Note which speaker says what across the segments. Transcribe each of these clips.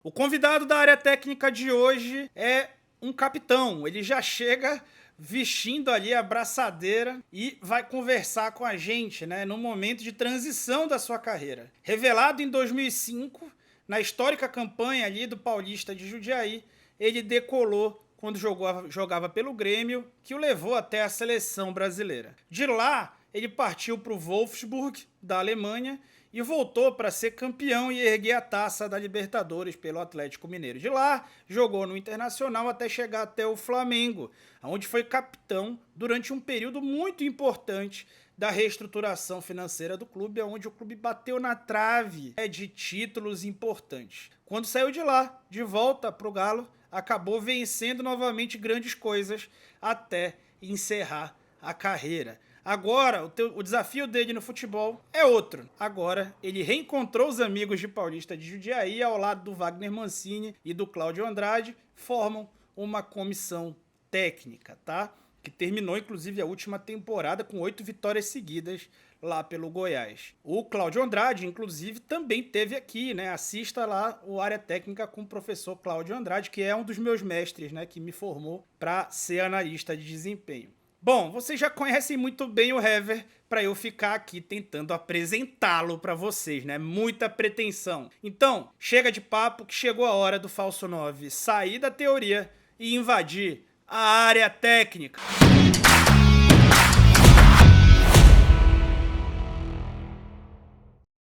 Speaker 1: O convidado da área técnica de hoje é um capitão. Ele já chega vestindo ali a braçadeira e vai conversar com a gente, né, no momento de transição da sua carreira. Revelado em 2005, na histórica campanha ali do Paulista de Jundiaí, ele decolou quando jogava pelo Grêmio, que o levou até a seleção brasileira. De lá, ele partiu para o Wolfsburg, da Alemanha, e voltou para ser campeão e erguer a taça da Libertadores pelo Atlético Mineiro. De lá, jogou no Internacional até chegar até o Flamengo, onde foi capitão durante um período muito importante da reestruturação financeira do clube, onde o clube bateu na trave de títulos importantes. Quando saiu de lá, de volta para o Galo, acabou vencendo novamente grandes coisas até encerrar a carreira. Agora, o desafio dele no futebol é outro. Agora, ele reencontrou os amigos de Paulista de Jundiaí ao lado do Wagner Mancini e do Cláudio Andrade, formam uma comissão técnica, tá? Que terminou, inclusive, a última temporada com 8 vitórias seguidas lá pelo Goiás. O Cláudio Andrade, inclusive, também teve aqui, né? Assista lá o Área Técnica com o professor Cláudio Andrade, que é um dos meus mestres, né? Que me formou para ser analista de desempenho. Bom, vocês já conhecem muito bem o Hever para eu ficar aqui tentando apresentá-lo para vocês, né? Muita pretensão. Então, chega de papo que chegou a hora do Falso 9 sair da teoria e invadir a área técnica.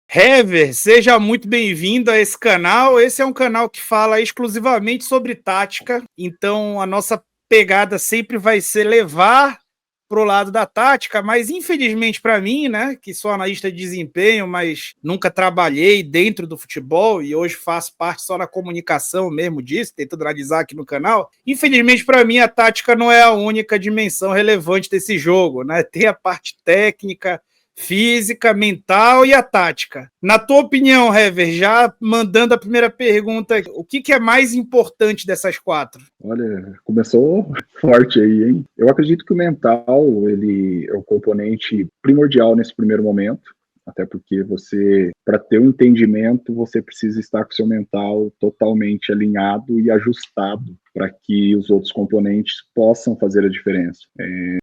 Speaker 1: Hever, seja muito bem-vindo a esse canal. Esse é um canal que fala exclusivamente sobre tática, então a nossa pegada sempre vai ser levar pro lado da tática, mas infelizmente para mim, né, que sou analista de desempenho, mas nunca trabalhei dentro do futebol e hoje faço parte só na comunicação mesmo disso, tentando analisar aqui no canal. Infelizmente para mim a tática não é a única dimensão relevante desse jogo, né? Tem a parte técnica, física, mental e a tática. Na tua opinião, Hever, já mandando a primeira pergunta, o que é mais importante dessas quatro?
Speaker 2: Olha, começou forte aí, hein? Eu acredito que o mental, ele é o componente primordial nesse primeiro momento, até porque você, para ter um entendimento, você precisa estar com o seu mental totalmente alinhado e ajustado para que os outros componentes possam fazer a diferença.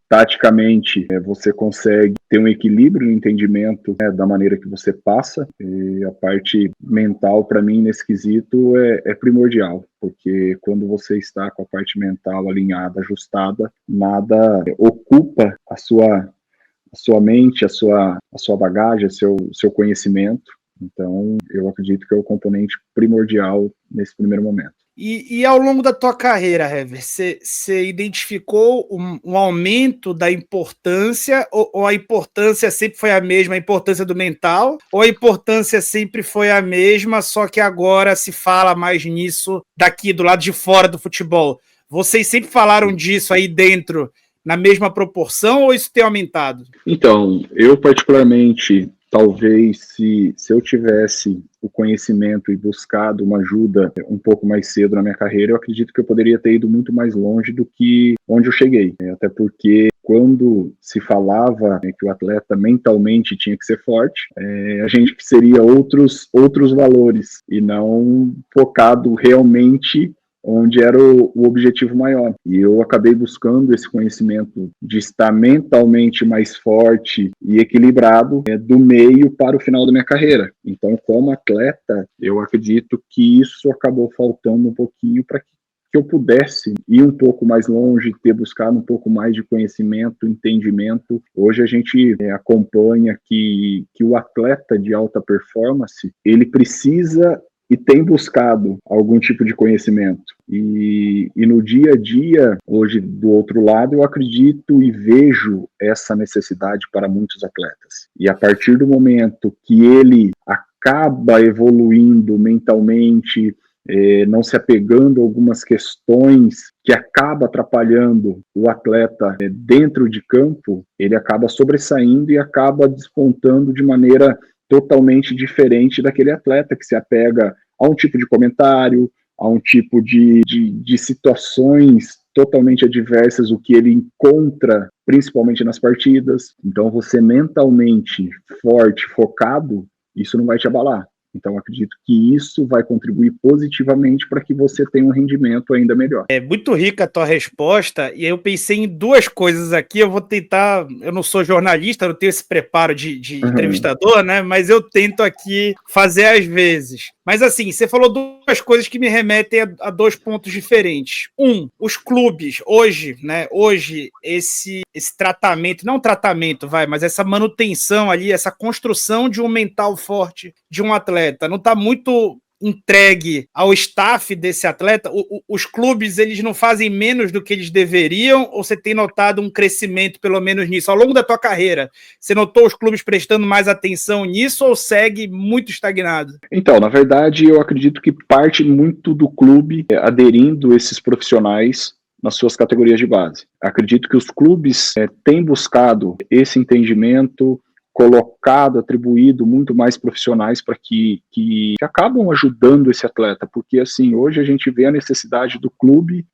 Speaker 2: Taticamente, você consegue ter um equilíbrio no entendimento, né, da maneira que você passa, e a parte mental, para mim, nesse quesito, é primordial, porque quando você está com a parte mental alinhada, ajustada, nada ocupa a sua mente, a sua bagagem, seu conhecimento. Então, eu acredito que é o componente primordial nesse primeiro momento.
Speaker 1: E ao longo da tua carreira, Hever, você identificou um aumento da importância, ou a importância sempre foi a mesma, a importância do mental, ou a importância sempre foi a mesma, só que agora se fala mais nisso daqui, do lado de fora do futebol? Vocês sempre falaram disso aí dentro, na mesma proporção, ou isso tem aumentado?
Speaker 2: Então, eu particularmente, talvez se eu tivesse o conhecimento e buscado uma ajuda um pouco mais cedo na minha carreira, eu acredito que eu poderia ter ido muito mais longe do que onde eu cheguei. Até porque quando se falava que o atleta mentalmente tinha que ser forte, a gente seria outros valores e não focado realmente onde era o objetivo maior. E eu acabei buscando esse conhecimento de estar mentalmente mais forte e equilibrado do meio para o final da minha carreira. Então, como atleta, eu acredito que isso acabou faltando um pouquinho para que eu pudesse ir um pouco mais longe, ter buscado um pouco mais de conhecimento, entendimento. Hoje a gente acompanha que o atleta de alta performance, ele precisa e tem buscado algum tipo de conhecimento. E no dia a dia, hoje, do outro lado, eu acredito e vejo essa necessidade para muitos atletas. E a partir do momento que ele acaba evoluindo mentalmente, não se apegando a algumas questões que acaba atrapalhando o atleta dentro de campo, ele acaba sobressaindo e acaba despontando de maneira totalmente diferente daquele atleta que se apega a um tipo de comentário, a um tipo de situações totalmente adversas, o que ele encontra, principalmente nas partidas. Então, você mentalmente forte, focado, isso não vai te abalar. Então, acredito que isso vai contribuir positivamente para que você tenha um rendimento ainda melhor.
Speaker 1: É muito rica a tua resposta, e eu pensei em duas coisas aqui. Eu vou tentar. Eu não sou jornalista, não tenho esse preparo de entrevistador, né? Mas eu tento aqui fazer às vezes. Mas assim, você falou duas coisas que me remetem a dois pontos diferentes. Os clubes, hoje, né? Hoje, esse tratamento, não tratamento, mas essa manutenção ali, essa construção de um mental forte de um atleta, não está muito entregue ao staff desse atleta. Os clubes, eles não fazem menos do que eles deveriam, ou você tem notado um crescimento pelo menos nisso? Ao longo da tua carreira, você notou os clubes prestando mais atenção nisso ou segue muito estagnado?
Speaker 2: Então, na verdade, eu acredito que parte muito do clube aderindo esses profissionais nas suas categorias de base. Acredito que os clubes têm buscado esse entendimento, colocado, atribuído muito mais profissionais para que acabam ajudando esse atleta, porque assim, hoje a gente vê a necessidade do clube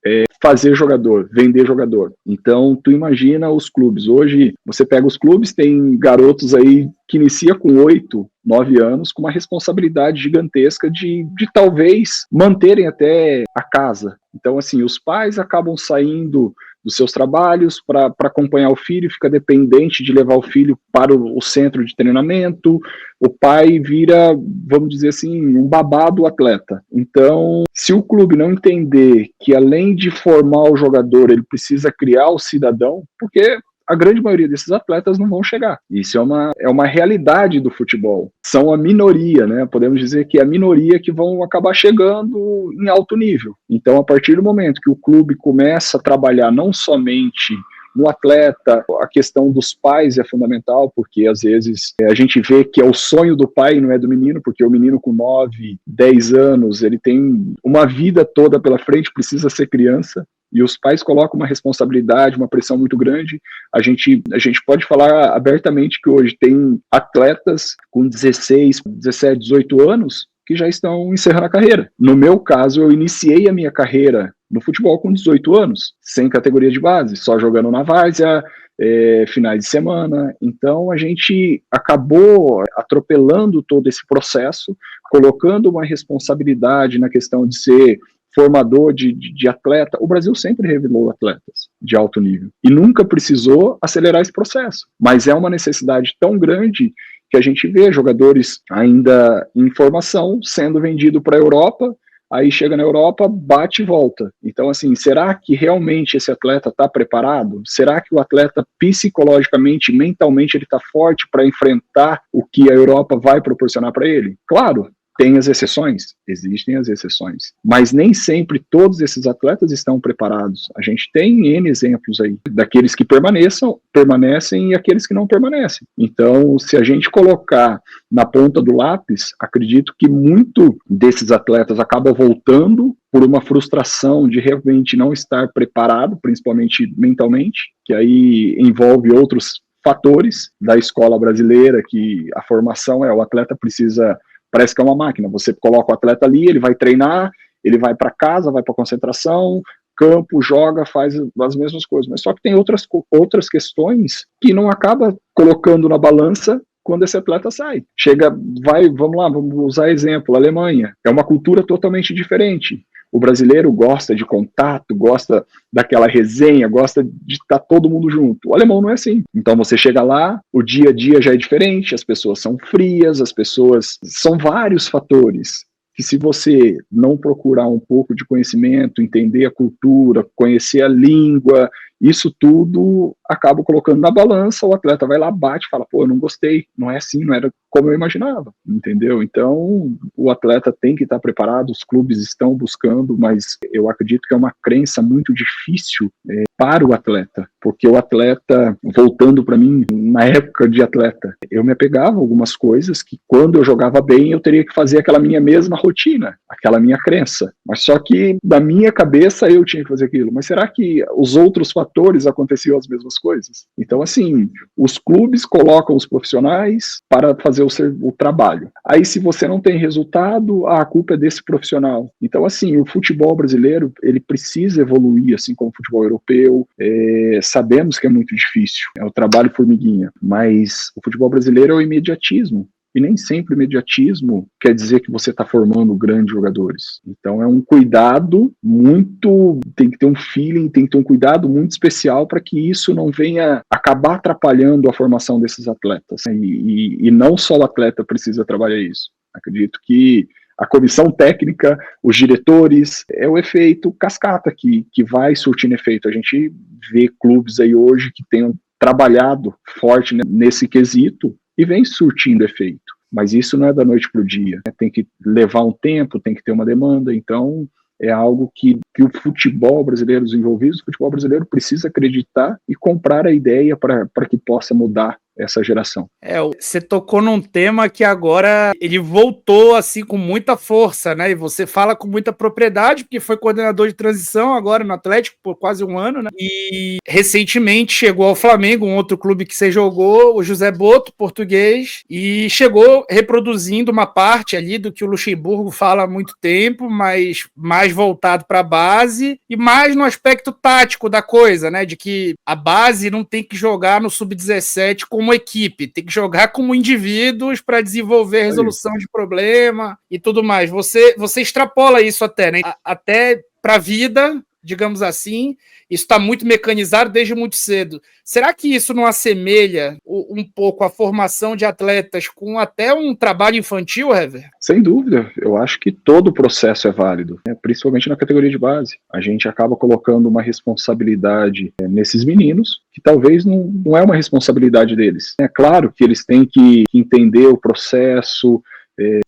Speaker 2: fazer jogador, vender jogador. Então, tu imagina os clubes, hoje você pega os clubes, tem garotos aí que inicia com 8, 9 anos, com uma responsabilidade gigantesca de talvez manterem até a casa. Então, assim, os pais acabam saindo dos seus trabalhos para acompanhar o filho, fica dependente de levar o filho para o centro de treinamento, o pai vira, vamos dizer assim, um babá do atleta. Então, se o clube não entender que além de formar o jogador, ele precisa criar o cidadão, porque a grande maioria desses atletas não vão chegar. Isso é uma realidade do futebol. São a minoria, né? Podemos dizer que é a minoria que vão acabar chegando em alto nível. Então, a partir do momento que o clube começa a trabalhar não somente no atleta, a questão dos pais é fundamental, porque às vezes a gente vê que é o sonho do pai e não é do menino, porque o menino com 9, 10 anos, ele tem uma vida toda pela frente, precisa ser criança, e os pais colocam uma responsabilidade, uma pressão muito grande. A gente pode falar abertamente que hoje tem atletas com 16, 17, 18 anos que já estão encerrando a carreira. No meu caso, eu iniciei a minha carreira no futebol com 18 anos, sem categoria de base, só jogando na várzea, finais de semana. Então a gente acabou atropelando todo esse processo, colocando uma responsabilidade na questão de ser formador de atleta. O Brasil sempre revelou atletas de alto nível e nunca precisou acelerar esse processo, mas é uma necessidade tão grande que a gente vê jogadores ainda em formação sendo vendido para a Europa, aí chega na Europa, bate e volta. Então, assim, será que realmente esse atleta está preparado? Será que o atleta psicologicamente, mentalmente, ele está forte para enfrentar o que a Europa vai proporcionar para ele? Claro, tem as exceções, existem as exceções, mas nem sempre todos esses atletas estão preparados. A gente tem N exemplos aí, daqueles que permanecem e aqueles que não permanecem. Então, se a gente colocar na ponta do lápis, acredito que muito desses atletas acaba voltando por uma frustração de realmente não estar preparado, principalmente mentalmente, que aí envolve outros fatores da escola brasileira, que a formação o atleta precisa. Parece que é uma máquina, você coloca o atleta ali, ele vai treinar, ele vai para casa, vai para concentração, campo, joga, faz as mesmas coisas, mas só que tem outras questões que não acaba colocando na balança quando esse atleta sai. Vamos lá, vamos usar exemplo, a Alemanha, é uma cultura totalmente diferente. O brasileiro gosta de contato, gosta daquela resenha, gosta de estar todo mundo junto. O alemão não é assim. Então você chega lá, o dia a dia já é diferente, as pessoas são frias, são vários fatores que, se você não procurar um pouco de conhecimento, entender a cultura, conhecer a língua, isso tudo acaba colocando na balança, o atleta vai lá, bate e fala, pô, eu não gostei, não é assim, não era como eu imaginava, entendeu? Então, o atleta tem que estar preparado, os clubes estão buscando, mas eu acredito que é uma crença muito difícil para o atleta, porque o atleta, voltando para mim, na época de atleta, eu me apegava a algumas coisas que, quando eu jogava bem, eu teria que fazer aquela minha mesma rotina, aquela minha crença, mas só que, na minha cabeça, eu tinha que fazer aquilo, mas será que os outros fatores aconteciam as mesmas coisas? Então, assim, os clubes colocam os profissionais para fazer o trabalho. Aí, se você não tem resultado, a culpa é desse profissional. Então, assim, o futebol brasileiro, ele precisa evoluir, assim como o futebol europeu. Sabemos que é muito difícil, é o trabalho formiguinha, mas o futebol brasileiro é o imediatismo. E nem sempre imediatismo quer dizer que você está formando grandes jogadores. Então é um cuidado muito, tem que ter um feeling, tem que ter um cuidado muito especial para que isso não venha acabar atrapalhando a formação desses atletas. E não só o atleta precisa trabalhar isso. Acredito que a comissão técnica, os diretores, é o efeito cascata que vai surtindo efeito. A gente vê clubes aí hoje que tenham trabalhado forte nesse quesito e vem surtindo efeito. Mas isso não é da noite para o dia, né? Tem que levar um tempo, tem que ter uma demanda. Então é algo que o futebol brasileiro, os envolvidos do futebol brasileiro, precisa acreditar e comprar a ideia para que possa mudar essa geração.
Speaker 1: Você tocou num tema que agora ele voltou assim com muita força, né? E você fala com muita propriedade, porque foi coordenador de transição agora no Atlético por quase um ano, né? E recentemente chegou ao Flamengo, um outro clube que você jogou, o José Boto, português, e chegou reproduzindo uma parte ali do que o Luxemburgo fala há muito tempo, mas mais voltado para a base e mais no aspecto tático da coisa, né? De que a base não tem que jogar no sub-17 como equipe, tem que jogar como indivíduos para desenvolver resolução de problema e tudo mais. Você extrapola isso até, né? Até para a vida, digamos assim, isso está muito mecanizado desde muito cedo. Será que isso não assemelha um pouco a formação de atletas com até um trabalho infantil, Hever?
Speaker 2: Sem dúvida, eu acho que todo o processo é válido, né? Principalmente na categoria de base. A gente acaba colocando uma responsabilidade nesses meninos, que talvez não é uma responsabilidade deles. É claro que eles têm que entender o processo.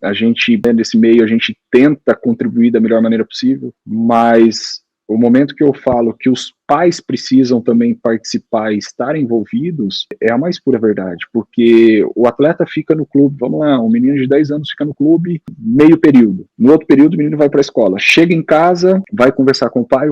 Speaker 2: A gente, nesse meio, a gente tenta contribuir da melhor maneira possível, mas o momento que eu falo que os pais precisam também participar e estar envolvidos é a mais pura verdade, porque o atleta fica no clube, vamos lá, um menino de 10 anos fica no clube meio período, no outro período o menino vai para a escola, chega em casa, vai conversar com o pai,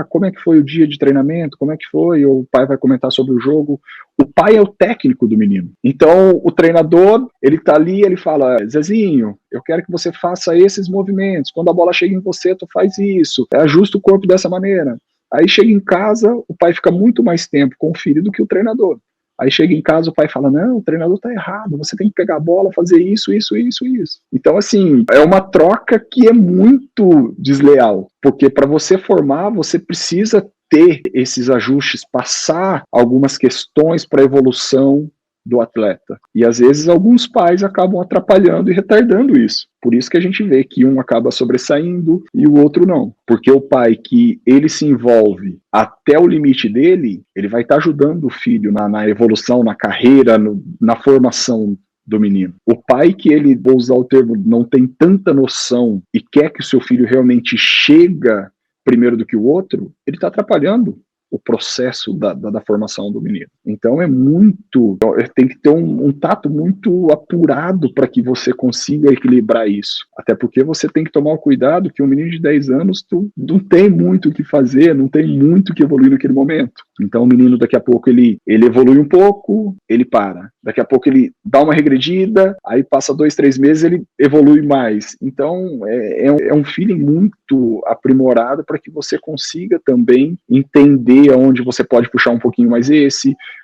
Speaker 2: como é que foi o dia de treinamento, como é que foi, ou o pai vai comentar sobre o jogo. O pai é o técnico do menino, então o treinador, ele tá ali, ele fala, Zezinho, eu quero que você faça esses movimentos, quando a bola chega em você, tu faz isso, ajusta o corpo dessa maneira. Aí chega em casa, o pai fica muito mais tempo com o filho do que o treinador. Aí chega em casa, o pai fala, não, o treinador tá errado, você tem que pegar a bola, fazer isso. Então, assim, é uma troca que é muito desleal, porque para você formar, você precisa ter esses ajustes, passar algumas questões para a evolução do atleta. E às vezes alguns pais acabam atrapalhando e retardando isso. Por isso que a gente vê que um acaba sobressaindo e o outro não. Porque o pai que ele se envolve até o limite dele, ele vai estar ajudando o filho na evolução, na carreira, na formação do menino. O pai que ele, vou usar o termo, não tem tanta noção e quer que o seu filho realmente chega primeiro do que o outro, ele está atrapalhando o processo da formação do menino. Então tem que ter um tato muito apurado para que você consiga equilibrar isso. Até porque você tem que tomar o cuidado que um menino de 10 anos tu não tem muito o que fazer, não tem muito o que evoluir naquele momento. Então o menino daqui a pouco ele evolui um pouco, ele para. Daqui a pouco ele dá uma regredida, aí passa 2, 3 meses ele evolui mais. Então é um feeling muito aprimorado para que você consiga também entender onde você pode puxar um pouquinho mais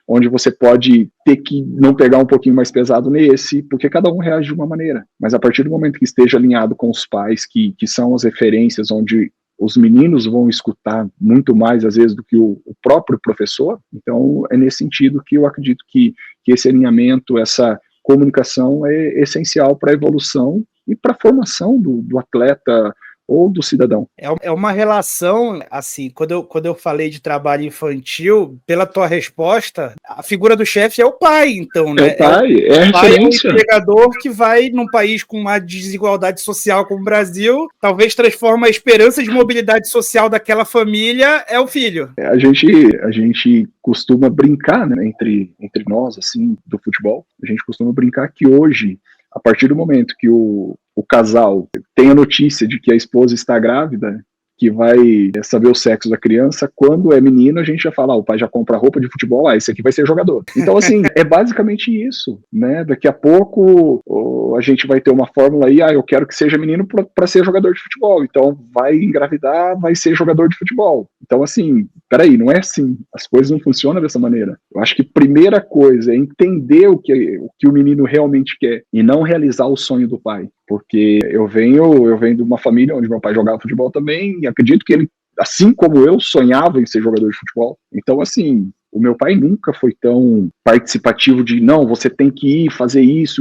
Speaker 2: onde você pode ter que não pegar um pouquinho mais pesado nesse, porque cada um reage de uma maneira. Mas a partir do momento que esteja alinhado com os pais, que são as referências onde os meninos vão escutar muito mais, às vezes, do que o próprio professor, então é nesse sentido que eu acredito que esse alinhamento, essa comunicação é essencial para a evolução e para a formação do atleta ou do cidadão.
Speaker 1: É uma relação, assim, quando eu falei de trabalho infantil, pela tua resposta, a figura do chefe é o pai, então, né?
Speaker 2: É o pai, é a referência.
Speaker 1: É um empregador que vai, num país com uma desigualdade social como o Brasil, talvez transforma a esperança de mobilidade social daquela família é o filho.
Speaker 2: A gente costuma brincar, né, entre nós, assim, do futebol, a gente costuma brincar que hoje, a partir do momento que o casal tem a notícia de que a esposa está grávida, que vai saber o sexo da criança, quando é menino a gente já fala, o pai já compra roupa de futebol, esse aqui vai ser jogador. Então, assim, é basicamente isso, né? Daqui a pouco a gente vai ter uma fórmula aí, eu quero que seja menino para ser jogador de futebol, então vai engravidar, vai ser jogador de futebol. Então, assim, peraí, não é assim, as coisas não funcionam dessa maneira. Eu acho que a primeira coisa é entender o que o menino realmente quer e não realizar o sonho do pai, porque eu venho de uma família onde meu pai jogava futebol também, e acredito que ele, assim como eu, sonhava em ser jogador de futebol. Então, assim, o meu pai nunca foi tão participativo de, não, você tem que ir fazer isso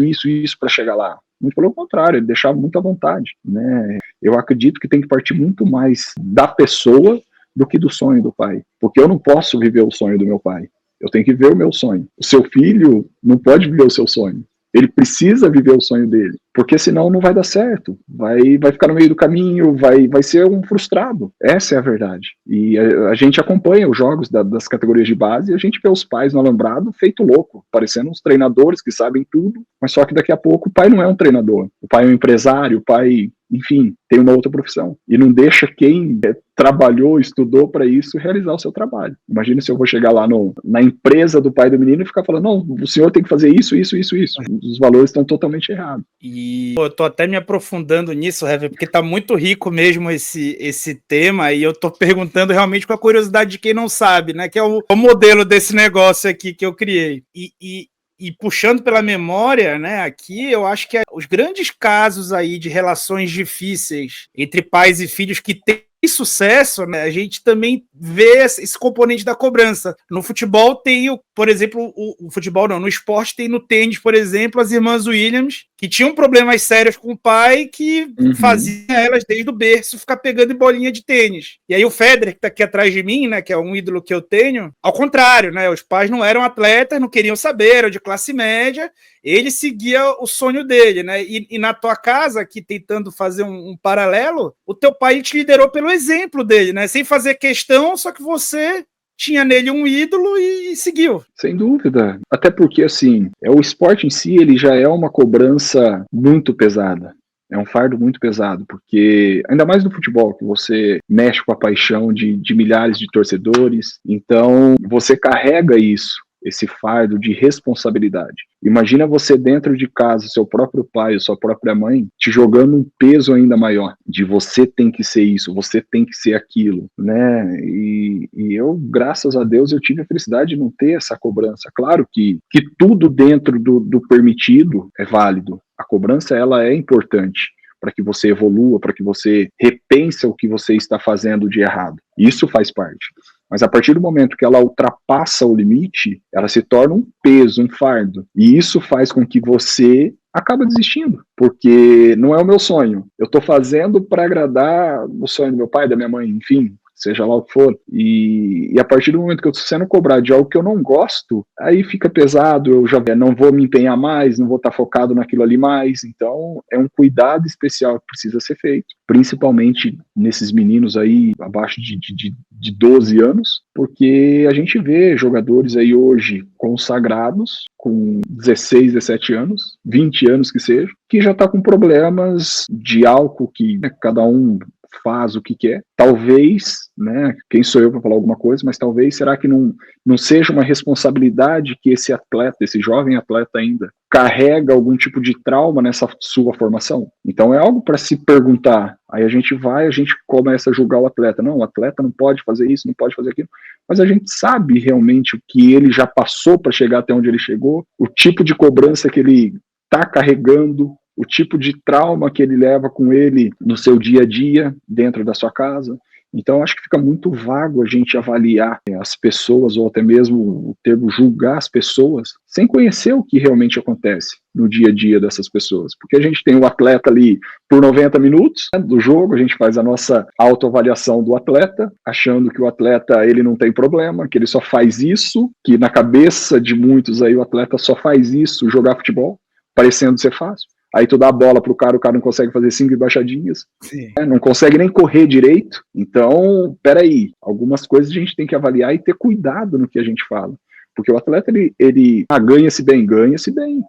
Speaker 2: para chegar lá. Muito pelo contrário, ele deixava muita vontade, né? Eu acredito que tem que partir muito mais da pessoa do que do sonho do pai, porque eu não posso viver o sonho do meu pai, eu tenho que viver o meu sonho. O seu filho não pode viver o seu sonho, ele precisa viver o sonho dele, porque senão não vai dar certo, vai ficar no meio do caminho, vai ser um frustrado. Essa é a verdade. E a gente acompanha os jogos das categorias de base e a gente vê os pais no alambrado feito louco, parecendo uns treinadores que sabem tudo, mas só que daqui a pouco o pai não é um treinador, o pai é um empresário, o pai, enfim, tem uma outra profissão. E não deixa quem trabalhou, estudou para isso, realizar o seu trabalho. Imagina se eu vou chegar lá na empresa do pai do menino e ficar falando, não, o senhor tem que fazer isso. Os valores estão totalmente errados.
Speaker 1: E eu tô até me aprofundando nisso, Hever, porque tá muito rico mesmo esse tema, e eu tô perguntando realmente com a curiosidade de quem não sabe, né, que é o modelo desse negócio aqui que eu criei. E puxando pela memória, né, aqui, eu acho que os grandes casos aí de relações difíceis entre pais e filhos que têm sucesso, né, a gente também vê esse componente da cobrança. No futebol tem, por exemplo, o futebol não, no esporte tem no tênis, por exemplo, as irmãs Williams, que tinham problemas sérios com o pai, que fazia elas desde o berço ficar pegando em bolinha de tênis. E aí o Federer, que tá aqui atrás de mim, né, que é um ídolo que eu tenho, ao contrário, né, os pais não eram atletas, não queriam saber, eram de classe média, ele seguia o sonho dele, né? E na tua casa, aqui tentando fazer um paralelo, o teu pai te liderou pelo exemplo dele, né? Sem fazer questão, só que você tinha nele um ídolo e seguiu.
Speaker 2: Sem dúvida. Até porque, assim, o esporte em si, ele já é uma cobrança muito pesada. É um fardo muito pesado, porque, ainda mais no futebol, que você mexe com a paixão de milhares de torcedores, então você carrega isso, esse fardo de responsabilidade. Imagina você dentro de casa, seu próprio pai, sua própria mãe, te jogando um peso ainda maior, de você tem que ser isso, você tem que ser aquilo, né? E eu, graças a Deus, eu tive a felicidade de não ter essa cobrança. Claro que tudo dentro do permitido é válido. A cobrança, ela é importante para que você evolua, para que você repense o que você está fazendo de errado. Isso faz parte. Mas a partir do momento que ela ultrapassa o limite, ela se torna um peso, um fardo. E isso faz com que você acaba desistindo, porque não é o meu sonho. Eu estou fazendo para agradar o sonho do meu pai, da minha mãe, enfim, seja lá o que for. E a partir do momento que eu estou sendo cobrado de algo que eu não gosto, aí fica pesado, eu já não vou me empenhar mais, não vou estar focado naquilo ali mais. Então, é um cuidado especial que precisa ser feito, principalmente nesses meninos aí abaixo de 12 anos, porque a gente vê jogadores aí hoje consagrados, com 16, 17 anos, 20 anos que seja, que já está com problemas de álcool, que, né, cada um faz o que quer. Talvez, né, quem sou eu para falar alguma coisa, mas talvez, será que não seja uma responsabilidade que esse atleta, esse jovem atleta ainda, carrega algum tipo de trauma nessa sua formação? Então é algo para se perguntar. Aí a gente começa a julgar o atleta. Não, o atleta não pode fazer isso, não pode fazer aquilo. Mas a gente sabe realmente o que ele já passou para chegar até onde ele chegou, o tipo de cobrança que ele está carregando, o tipo de trauma que ele leva com ele no seu dia a dia, dentro da sua casa. Então, acho que fica muito vago a gente avaliar as pessoas, ou até mesmo o termo julgar as pessoas, sem conhecer o que realmente acontece no dia a dia dessas pessoas. Porque a gente tem o atleta ali por 90 minutos, né, do jogo, a gente faz a nossa autoavaliação do atleta, achando que o atleta ele não tem problema, que ele só faz isso, que na cabeça de muitos aí o atleta só faz isso, jogar futebol, parecendo ser fácil. Aí tu dá a bola pro cara, o cara não consegue fazer 5 embaixadinhas, né? Não consegue nem correr direito. Então, peraí, algumas coisas a gente tem que avaliar e ter cuidado no que a gente fala. Porque o atleta, ele ganha-se bem,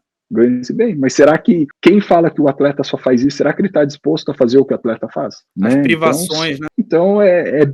Speaker 2: mas será que quem fala que o atleta só faz isso, será que ele está disposto a fazer o que o atleta faz?
Speaker 1: As privações,
Speaker 2: então,
Speaker 1: né?
Speaker 2: Então é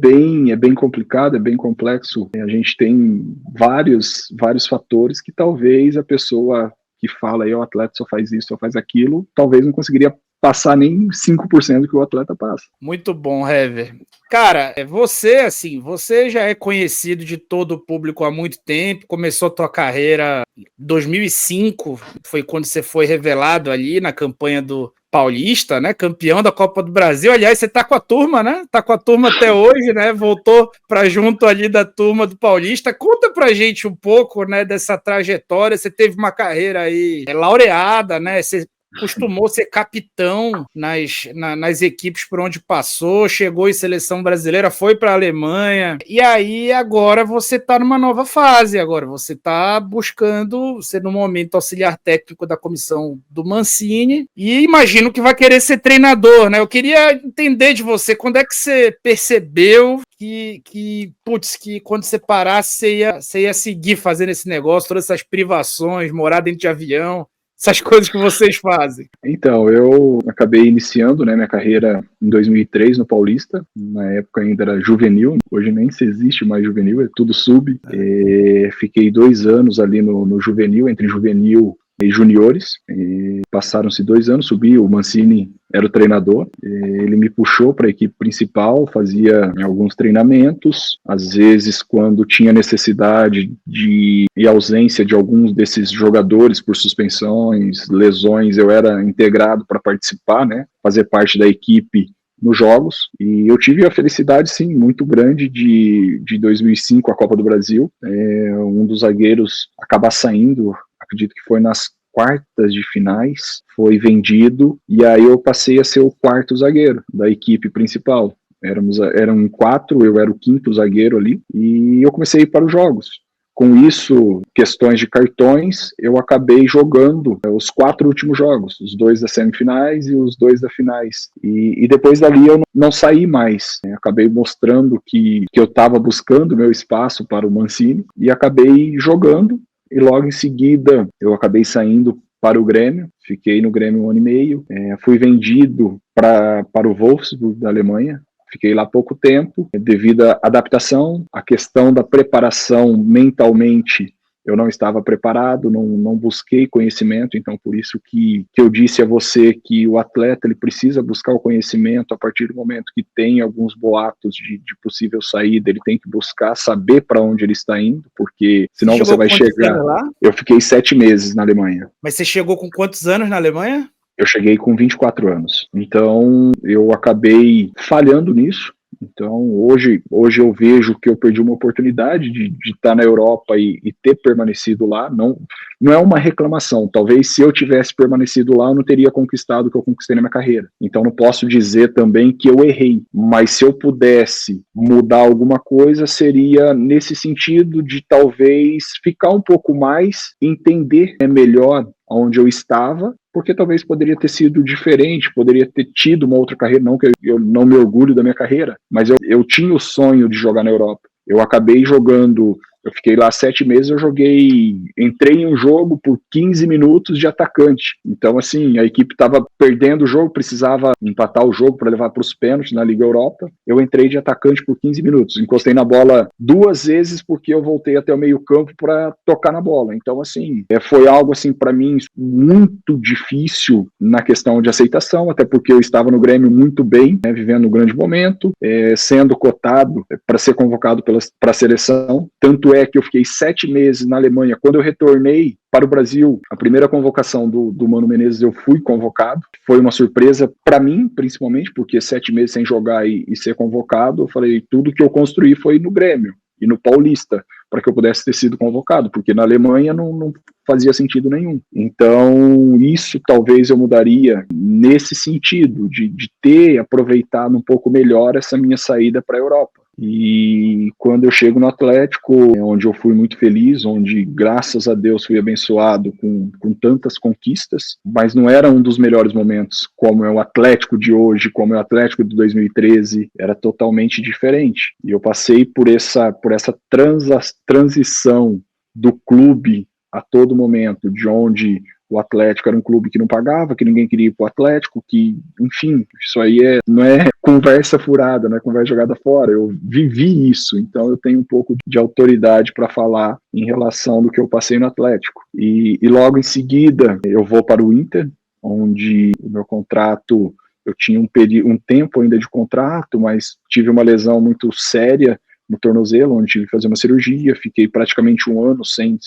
Speaker 2: bem complicado, é bem complexo. A gente tem vários fatores que talvez a pessoa que fala aí, o atleta só faz isso, só faz aquilo, talvez não conseguiria passar nem 5% do que o atleta passa.
Speaker 1: Muito bom, Hever. Cara, você já é conhecido de todo o público há muito tempo, começou a tua carreira em 2005, foi quando você foi revelado ali na campanha do Paulista, né, campeão da Copa do Brasil. Aliás, você tá com a turma, né? Tá com a turma até hoje, né? Voltou para junto ali da turma do Paulista. Conta pra gente um pouco, né, dessa trajetória. Você teve uma carreira aí laureada, né? Você costumou ser capitão nas equipes por onde passou, chegou em seleção brasileira, foi para a Alemanha, e aí agora você está numa nova fase, agora você está buscando ser no momento auxiliar técnico da comissão do Mancini, e imagino que vai querer ser treinador, né? Eu queria entender de você, quando é que você percebeu que quando você parasse, você ia seguir fazendo esse negócio, todas essas privações, morar dentro de avião, essas coisas que vocês fazem?
Speaker 2: Então, eu acabei iniciando, né, minha carreira em 2003 no Paulista. Na época ainda era juvenil, hoje nem se existe mais juvenil, é tudo sub. Fiquei 2 anos ali no juvenil, entre juvenil e juniores. Passaram-se 2 anos, subi, o Mancini era o treinador. Ele me puxou para a equipe principal, fazia alguns treinamentos. Às vezes, quando tinha necessidade e ausência de alguns desses jogadores por suspensões, lesões, eu era integrado para participar, né, fazer parte da equipe nos jogos. E eu tive a felicidade, sim, muito grande de 2005, a Copa do Brasil, um dos zagueiros acabar saindo, acredito que foi nas quartas de finais, foi vendido, e aí eu passei a ser o 4º zagueiro da equipe principal. Eram 4, eu era o 5º zagueiro ali, e eu comecei a ir para os jogos. Com isso, questões de cartões, eu acabei jogando os 4 últimos jogos, os 2 das semifinais e os 2 das finais. E depois dali eu não saí mais. Acabei mostrando que eu estava buscando meu espaço para o Mancini e acabei jogando. E logo em seguida eu acabei saindo para o Grêmio, fiquei no Grêmio 1 ano e meio, fui vendido para o Wolfsburg da Alemanha. Fiquei lá pouco tempo, devido à adaptação, a questão da preparação mentalmente, eu não estava preparado, não busquei conhecimento, então por isso que eu disse a você que o atleta ele precisa buscar o conhecimento a partir do momento que tem alguns boatos de possível saída, ele tem que buscar saber para onde ele está indo, porque senão você vai chegar... Eu fiquei 7 meses na Alemanha.
Speaker 1: Mas você chegou com quantos anos na Alemanha?
Speaker 2: Eu cheguei com 24 anos, então eu acabei falhando nisso. Então hoje eu vejo que eu perdi uma oportunidade de estar na Europa e ter permanecido lá. Não é uma reclamação, talvez se eu tivesse permanecido lá eu não teria conquistado o que eu conquistei na minha carreira. Então não posso dizer também que eu errei, mas se eu pudesse mudar alguma coisa seria nesse sentido de talvez ficar um pouco mais, entender melhor onde eu estava, porque talvez poderia ter sido diferente, poderia ter tido uma outra carreira, não que eu não me orgulho da minha carreira, mas eu tinha o sonho de jogar na Europa. Eu acabei jogando, eu fiquei lá 7 meses, entrei em um jogo por 15 minutos de atacante. Então, assim, a equipe estava perdendo o jogo, precisava empatar o jogo para levar para os pênaltis na Liga Europa. Eu entrei de atacante por 15 minutos, encostei na bola 2 vezes porque eu voltei até o meio campo para tocar na bola. Então, assim, foi algo, assim, para mim, muito difícil na questão de aceitação, até porque eu estava no Grêmio muito bem, né, vivendo um grande momento, sendo cotado para ser convocado para a seleção. Tanto é que eu fiquei 7 meses na Alemanha. Quando eu retornei para o Brasil, a primeira convocação do Mano Menezes, eu fui convocado. Foi uma surpresa para mim, principalmente, porque 7 meses sem jogar e ser convocado, eu falei, tudo que eu construí foi no Grêmio e no Paulista, para que eu pudesse ter sido convocado, porque na Alemanha não fazia sentido nenhum. Então, isso talvez eu mudaria nesse sentido, de ter aproveitado um pouco melhor essa minha saída para a Europa. E quando eu chego no Atlético, onde eu fui muito feliz, onde graças a Deus fui abençoado com tantas conquistas, mas não era um dos melhores momentos, como é o Atlético de hoje, como é o Atlético de 2013, era totalmente diferente. E eu passei por essa transição do clube a todo momento, de onde o Atlético era um clube que não pagava, que ninguém queria ir pro Atlético, que, enfim, isso aí não é conversa furada, não é conversa jogada fora. Eu vivi isso, então eu tenho um pouco de autoridade para falar em relação do que eu passei no Atlético. E logo em seguida eu vou para o Inter, onde o meu contrato eu tinha um tempo ainda de contrato, mas tive uma lesão muito séria no tornozelo, onde tive que fazer uma cirurgia, fiquei praticamente um ano sem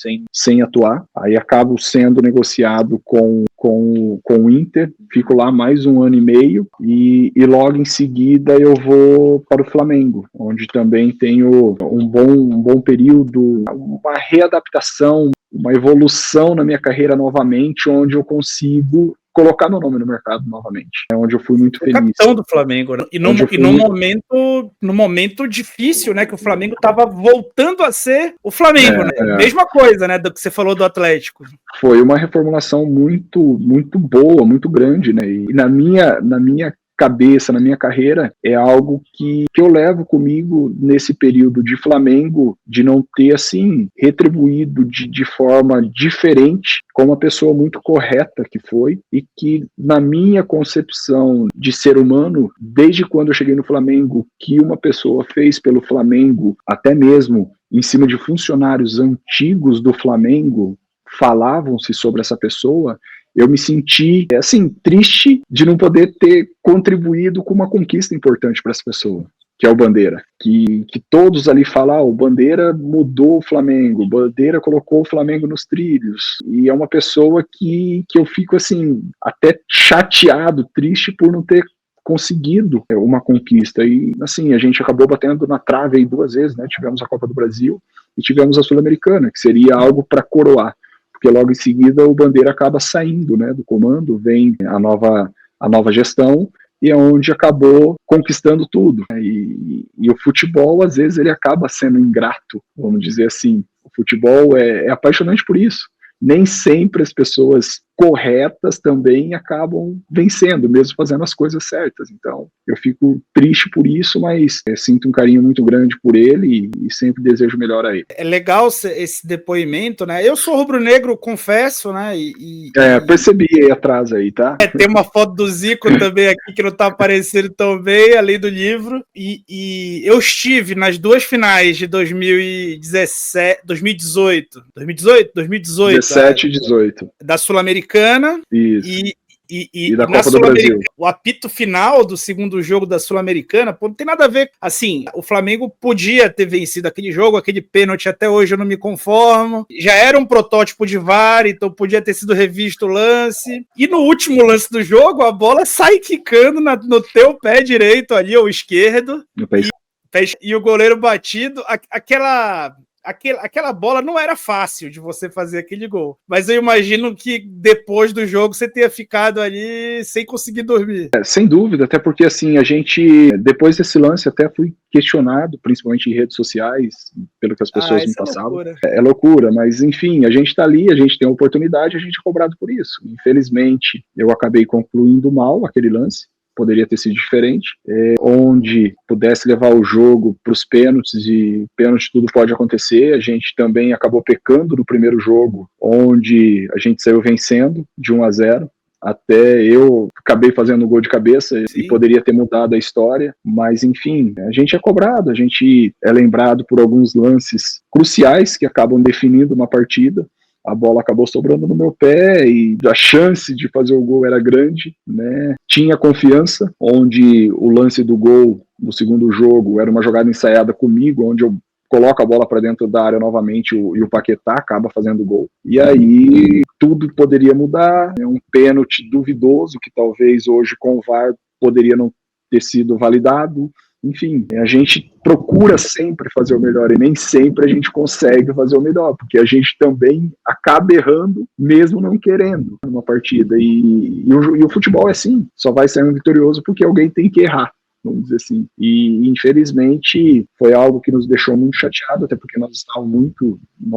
Speaker 2: atuar, aí acabo sendo negociado com o Inter, fico lá mais um ano e meio, e logo em seguida eu vou para o Flamengo, onde também tenho um bom período, uma readaptação, uma evolução na minha carreira novamente, onde eu consigo colocar meu nome no mercado novamente. É onde eu fui muito feliz.
Speaker 1: Capitão do Flamengo, né? E no momento difícil, né? Que o Flamengo estava voltando a ser o Flamengo, né? Mesma coisa, né? Do que você falou do Atlético.
Speaker 2: Foi uma reformulação muito boa, muito grande, né? E na minha cabeça, na minha carreira, é algo que eu levo comigo nesse período de Flamengo, de não ter, assim, retribuído de forma diferente, com uma pessoa muito correta que foi, e que, na minha concepção de ser humano, desde quando eu cheguei no Flamengo, que uma pessoa fez pelo Flamengo, até mesmo em cima de funcionários antigos do Flamengo, falavam-se sobre essa pessoa, eu me senti, assim, triste de não poder ter contribuído com uma conquista importante para essa pessoa, que é o Bandeira. Que todos ali falam, o Bandeira mudou o Flamengo, o Bandeira colocou o Flamengo nos trilhos. E é uma pessoa que eu fico, assim, até chateado, triste por não ter conseguido uma conquista. E, assim, a gente acabou batendo na trave aí 2 vezes, né? Tivemos a Copa do Brasil e tivemos a Sul-Americana, que seria algo para coroar. Porque logo em seguida o Bandeira acaba saindo, né, do comando, vem a nova gestão, e é onde acabou conquistando tudo. E o futebol, às vezes, ele acaba sendo ingrato, vamos dizer assim. O futebol é apaixonante por isso. Nem sempre as pessoas corretas também acabam vencendo, mesmo fazendo as coisas certas. Então, eu fico triste por isso, mas sinto um carinho muito grande por ele e sempre desejo melhor a ele.
Speaker 1: É legal esse depoimento, né? Eu sou rubro-negro, confesso, né?
Speaker 2: Percebi aí atrás aí, tá?
Speaker 1: Tem uma foto do Zico também aqui que não tá aparecendo tão bem, além do livro. E eu estive nas 2 finais de 2018.
Speaker 2: 17 e 18.
Speaker 1: Da Sul-Americana.
Speaker 2: Isso.
Speaker 1: E
Speaker 2: da Copa do Brasil.
Speaker 1: O apito final do segundo jogo da Sul-Americana, não tem nada a ver. Assim, o Flamengo podia ter vencido aquele jogo, aquele pênalti até hoje eu não me conformo. Já era um protótipo de VAR, então podia ter sido revisto o lance. E no último lance do jogo, a bola sai quicando no teu pé direito ali, ou esquerdo. E o goleiro batido, aquela bola não era fácil de você fazer aquele gol. Mas eu imagino que depois do jogo você tenha ficado ali sem conseguir dormir.
Speaker 2: Sem dúvida, até porque assim, a gente, depois desse lance, até fui questionado, principalmente em redes sociais, pelo que as pessoas me passavam. É loucura, mas enfim, a gente tá ali, a gente tem a oportunidade, a gente é cobrado por isso. Infelizmente, eu acabei concluindo mal aquele lance. Poderia ter sido diferente, onde pudesse levar o jogo para os pênaltis, e pênalti tudo pode acontecer. A gente também acabou pecando no primeiro jogo, onde a gente saiu vencendo de 1-0, até eu acabei fazendo um gol de cabeça. Sim. E poderia ter mudado a história, mas enfim, a gente é cobrado, a gente é lembrado por alguns lances cruciais que acabam definindo uma partida. A bola acabou sobrando no meu pé e a chance de fazer o gol era grande, né? Tinha confiança, onde o lance do gol no segundo jogo era uma jogada ensaiada comigo, onde eu coloco a bola para dentro da área novamente e o Paquetá acaba fazendo gol. E aí tudo poderia mudar, né? Um pênalti duvidoso que talvez hoje com o VAR poderia não ter sido validado. Enfim, a gente procura sempre fazer o melhor e nem sempre a gente consegue fazer o melhor, porque a gente também acaba errando, mesmo não querendo uma partida. E o futebol é assim, só vai ser um vitorioso porque alguém tem que errar, vamos dizer assim. E infelizmente foi algo que nos deixou muito chateado, até porque nós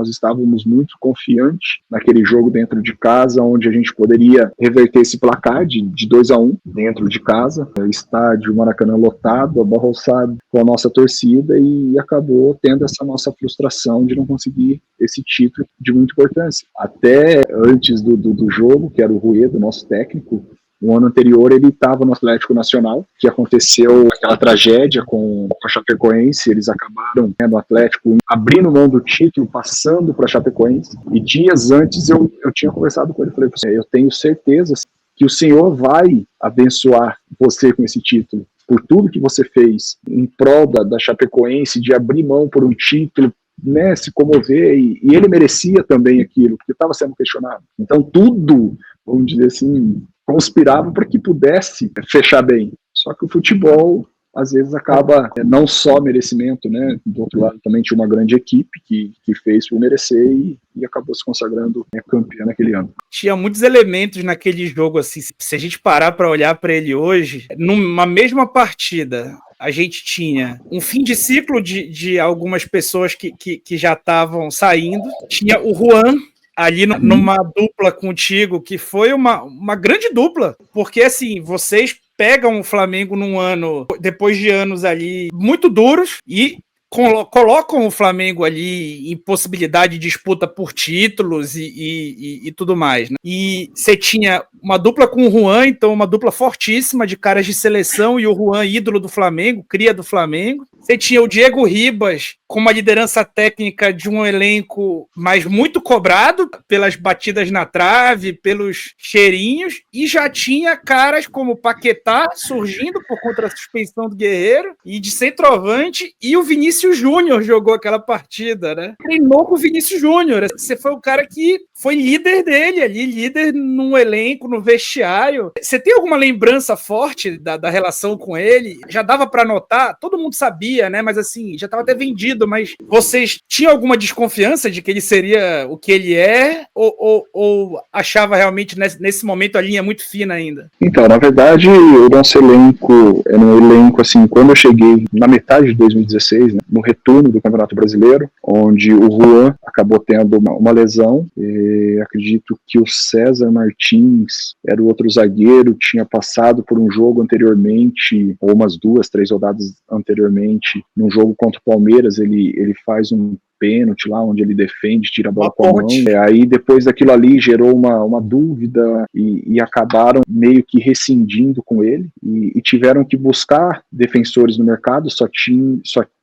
Speaker 2: estávamos muito confiantes naquele jogo dentro de casa, onde a gente poderia reverter esse placar de 2-1 dentro de casa, o estádio Maracanã lotado, abarroçado com a nossa torcida, e acabou tendo essa nossa frustração de não conseguir esse título de muita importância. Até antes do jogo, que era o Rueda, nosso técnico, o ano anterior ele estava no Atlético Nacional, que aconteceu aquela tragédia com a Chapecoense. Eles acabaram, no Atlético abrindo mão do título, passando para a Chapecoense, e dias antes eu tinha conversado com ele, falei, eu tenho certeza que o Senhor vai abençoar você com esse título, por tudo que você fez em prol da Chapecoense, de abrir mão por um título, né, se comover, e ele merecia também aquilo, porque estava sendo questionado. Então tudo, vamos dizer assim, conspirava para que pudesse fechar bem. Só que o futebol, às vezes, acaba não só merecimento, né? Do outro lado também tinha uma grande equipe que fez por merecer e acabou se consagrando campeã naquele ano.
Speaker 1: Tinha muitos elementos naquele jogo, assim, se a gente parar para olhar para ele hoje, numa mesma partida, a gente tinha um fim de ciclo de algumas pessoas que já estavam saindo, tinha o Juan ali numa dupla contigo, que foi uma grande dupla, porque assim, vocês pegam o Flamengo num ano, depois de anos ali muito duros, e colocam o Flamengo ali em possibilidade de disputa por títulos e tudo mais, né? E você tinha uma dupla com o Juan, então uma dupla fortíssima de caras de seleção, e o Juan ídolo do Flamengo, cria do Flamengo. Você tinha o Diego Ribas com uma liderança técnica de um elenco, mas muito cobrado pelas batidas na trave, pelos cheirinhos, e já tinha caras como Paquetá surgindo por conta da suspensão do Guerreiro, e de centroavante, e o Vinícius Júnior jogou aquela partida, né? Treinou com o Vinícius Júnior. Você foi o cara que foi líder dele ali, líder no elenco, no vestiário. Você tem alguma lembrança forte da relação com ele? Já dava para notar, todo mundo sabia, né? Mas assim, já estava até vendido, mas vocês tinham alguma desconfiança de que ele seria o que ele é? Ou achava realmente nesse momento a linha muito fina ainda?
Speaker 2: Então, na verdade, o nosso elenco era um elenco, assim, quando eu cheguei na metade de 2016, né, no retorno do Campeonato Brasileiro, onde o Juan acabou tendo uma lesão, e acredito que o César Martins era o outro zagueiro, tinha passado por um jogo anteriormente, ou umas 2, 3 rodadas anteriormente, num jogo contra o Palmeiras, ele faz um pênalti lá, onde ele defende, tira a bola com a mão. Aí depois daquilo ali gerou uma dúvida e acabaram meio que rescindindo com ele e tiveram que buscar defensores no mercado, só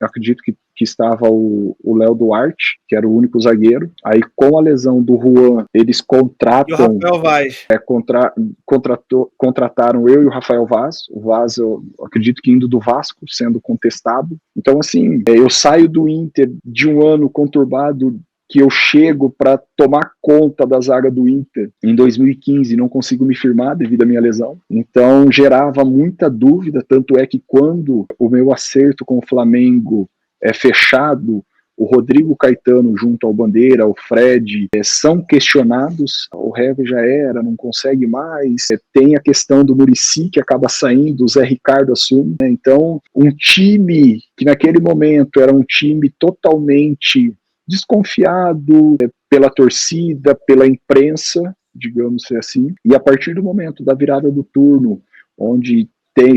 Speaker 2: acredito que estava o Léo Duarte, que era o único zagueiro. Aí com a lesão do Juan, eles contratam...
Speaker 1: E o Rafael Vaz.
Speaker 2: Contrataram eu e o Rafael Vaz. O Vaz, eu acredito que indo do Vasco, sendo contestado. Então, assim, eu saio do Inter de um ano conturbado, que eu chego para tomar conta da zaga do Inter em 2015 e não consigo me firmar devido à minha lesão. Então, gerava muita dúvida, tanto é que quando o meu acerto com o Flamengo é fechado, o Rodrigo Caetano junto ao Bandeira, o Fred, são questionados, o Hever já era, não consegue mais, tem a questão do Muricy que acaba saindo, o Zé Ricardo assume, né? Então um time que naquele momento era um time totalmente desconfiado pela torcida, pela imprensa, digamos assim, e a partir do momento da virada do turno, onde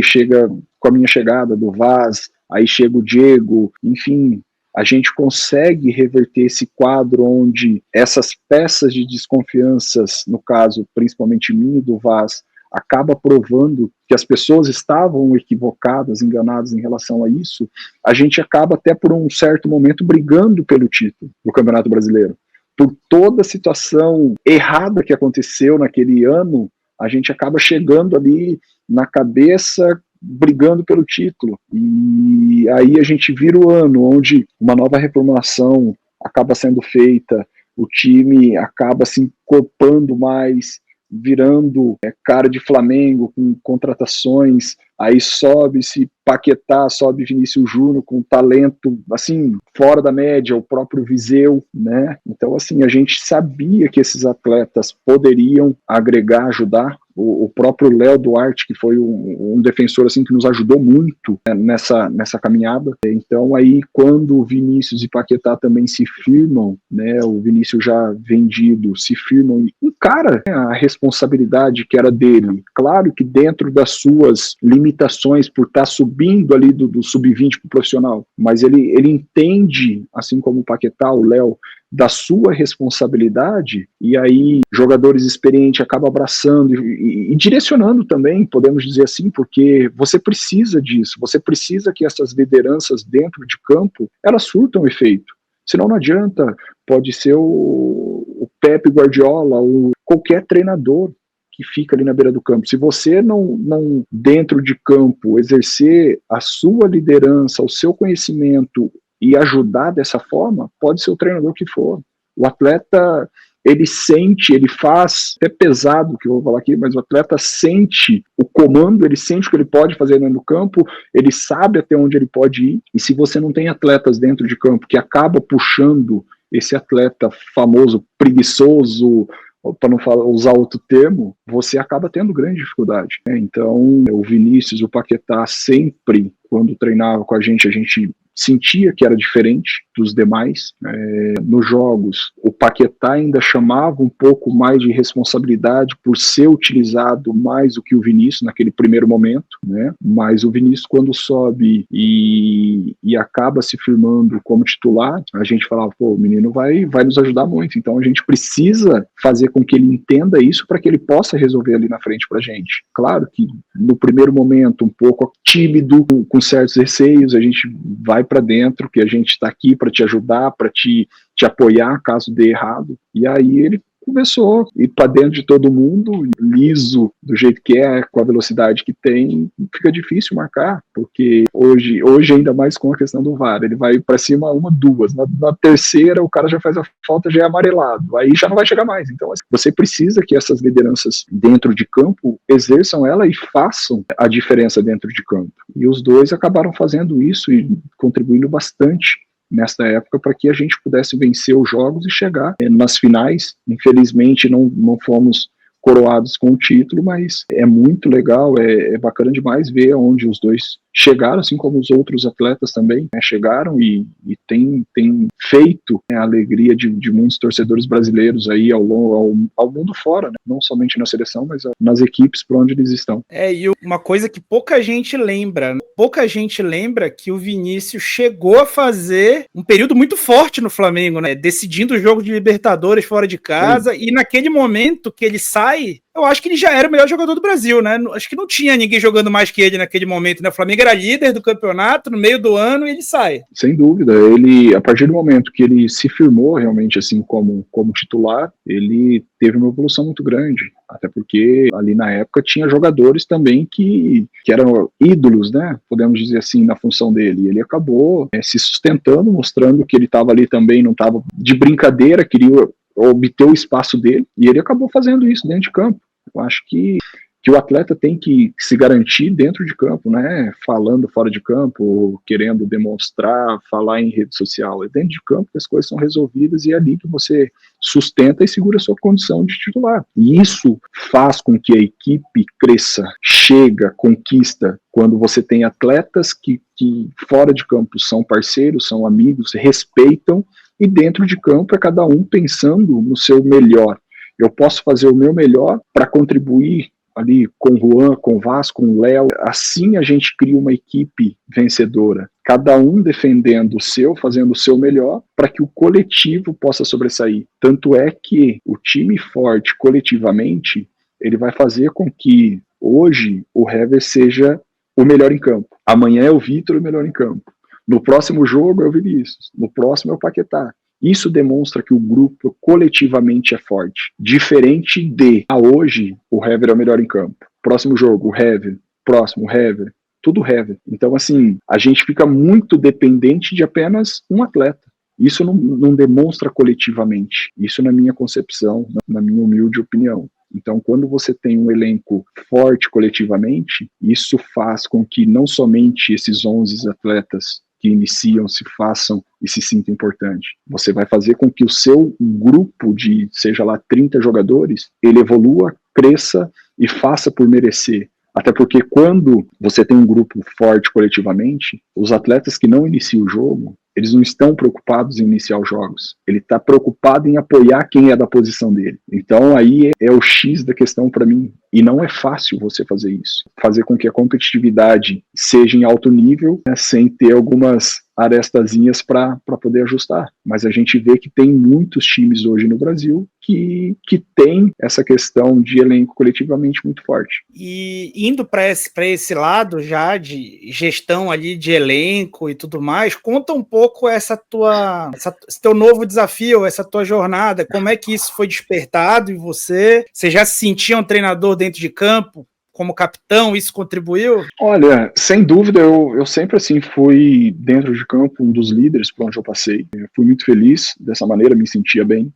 Speaker 2: chega com a minha chegada do Vaz, aí chega o Diego, enfim, a gente consegue reverter esse quadro onde essas peças de desconfianças, no caso, principalmente mim e do Vaz, acaba provando que as pessoas estavam equivocadas, enganadas em relação a isso, a gente acaba até por um certo momento brigando pelo título do Campeonato Brasileiro. Por toda a situação errada que aconteceu naquele ano, a gente acaba chegando ali na cabeça, brigando pelo título, e aí a gente vira o ano onde uma nova reformulação acaba sendo feita, o time acaba se encorpando mais, virando cara de Flamengo, com contratações, aí sobe-se Paquetá, sobe Vinícius Júnior com talento, assim, fora da média, o próprio Viseu, né? Então, assim, a gente sabia que esses atletas poderiam agregar, ajudar. O próprio Léo Duarte, que foi um defensor assim que nos ajudou muito, né, nessa caminhada. Então aí quando o Vinícius e Paquetá também se firmam, né, o Vinícius já vendido, se firmam e encara, né, a responsabilidade que era dele. Claro que dentro das suas limitações por estar subindo ali do sub-20 para o profissional, mas ele entende, assim como o Paquetá, o Léo, da sua responsabilidade, e aí jogadores experientes acabam abraçando e direcionando também, podemos dizer assim, porque você precisa disso, você precisa que essas lideranças dentro de campo, elas surtam efeito, senão não adianta, pode ser o Pepe Guardiola ou qualquer treinador, que fica ali na beira do campo. Se você não dentro de campo, exercer a sua liderança, o seu conhecimento e ajudar dessa forma, pode ser o treinador que for. O atleta, ele sente, ele faz, é pesado o que eu vou falar aqui, mas o atleta sente o comando, ele sente o que ele pode fazer dentro do campo, ele sabe até onde ele pode ir, e se você não tem atletas dentro de campo que acaba puxando esse atleta famoso, preguiçoso, para não usar outro termo, você acaba tendo grande dificuldade, né? Então, o Vinícius, o Paquetá, sempre, quando treinava com a gente sentia que era diferente dos demais. Nos jogos, o Paquetá ainda chamava um pouco mais de responsabilidade por ser utilizado mais do que o Vinícius naquele primeiro momento, né? Mas o Vinícius, quando sobe e acaba se firmando como titular, a gente falava, pô, o menino vai nos ajudar muito, então a gente precisa fazer com que ele entenda isso para que ele possa resolver ali na frente pra gente. Claro que no primeiro momento, um pouco tímido, com certos receios, a gente vai para dentro, que a gente está aqui para te ajudar, para te apoiar caso dê errado. E aí ele começou a ir para dentro de todo mundo, liso, do jeito que é, com a velocidade que tem, fica difícil marcar, porque hoje ainda mais com a questão do VAR, ele vai para cima duas, na terceira o cara já faz a falta, já é amarelado, aí já não vai chegar mais. Então você precisa que essas lideranças dentro de campo exerçam ela e façam a diferença dentro de campo. E os dois acabaram fazendo isso e contribuindo bastante nesta época para que a gente pudesse vencer os jogos e chegar nas finais. Infelizmente não fomos coroados com o título, mas é muito legal, é bacana demais ver onde os dois chegaram, assim como os outros atletas também, né, chegaram e tem feito, né, a alegria de muitos torcedores brasileiros aí ao mundo fora, né, não somente na seleção, mas nas equipes por onde eles estão.
Speaker 1: E uma coisa que pouca gente lembra que o Vinícius chegou a fazer um período muito forte no Flamengo, né, decidindo o jogo de Libertadores fora de casa. Sim. E naquele momento que ele sai, eu acho que ele já era o melhor jogador do Brasil, né? Acho que não tinha ninguém jogando mais que ele naquele momento, né? O Flamengo era líder do campeonato no meio do ano e ele sai.
Speaker 2: Sem dúvida, ele, a partir do momento que ele se firmou realmente assim como titular, ele teve uma evolução muito grande, até porque ali na época tinha jogadores também que eram ídolos, né? Podemos dizer assim, na função dele. Ele acabou se sustentando, mostrando que ele estava ali também, não estava de brincadeira, queria obter o espaço dele, e ele acabou fazendo isso dentro de campo. Eu acho que o atleta tem que se garantir dentro de campo, né? Falando fora de campo, querendo demonstrar, falar em rede social. É dentro de campo que as coisas são resolvidas e é ali que você sustenta e segura a sua condição de titular. E isso faz com que a equipe cresça, chega, conquista, quando você tem atletas que fora de campo são parceiros, são amigos, respeitam, e dentro de campo é cada um pensando no seu melhor. Eu posso fazer o meu melhor para contribuir ali com o Juan, com o Vasco, com o Léo. Assim a gente cria uma equipe vencedora. Cada um defendendo o seu, fazendo o seu melhor para que o coletivo possa sobressair. Tanto é que o time forte coletivamente, ele vai fazer com que hoje o Hever seja o melhor em campo. Amanhã é o Vitor o melhor em campo. No próximo jogo é o Vinícius, no próximo é o Paquetá. Isso demonstra que o grupo coletivamente é forte. Diferente de, hoje, o Hever é o melhor em campo. Próximo jogo, o Hever. Próximo, o Hever. Tudo Hever. Então, assim, a gente fica muito dependente de apenas um atleta. Isso não demonstra coletivamente. Isso na minha concepção, na minha humilde opinião. Então, quando você tem um elenco forte coletivamente, isso faz com que não somente esses 11 atletas que iniciam, se façam e se sintam importantes. Você vai fazer com que o seu grupo de, seja lá, 30 jogadores, ele evolua, cresça e faça por merecer. Até porque quando você tem um grupo forte coletivamente, os atletas que não iniciam o jogo, eles não estão preocupados em iniciar os jogos. Ele está preocupado em apoiar quem é da posição dele. Então aí é o X da questão para mim. E não é fácil você fazer isso. Fazer com que a competitividade seja em alto nível, né, sem ter algumas arestazinhas para poder ajustar. Mas a gente vê que tem muitos times hoje no Brasil que tem essa questão de elenco coletivamente muito forte.
Speaker 1: E indo para esse lado já de gestão ali de elenco e tudo mais, conta um pouco esse teu novo desafio, essa tua jornada, como é que isso foi despertado em você? Você já se sentia um treinador dentro de campo? Como capitão, isso contribuiu?
Speaker 2: Olha, sem dúvida, eu sempre assim fui dentro de campo um dos líderes por onde eu passei. Eu fui muito feliz dessa maneira, me sentia bem.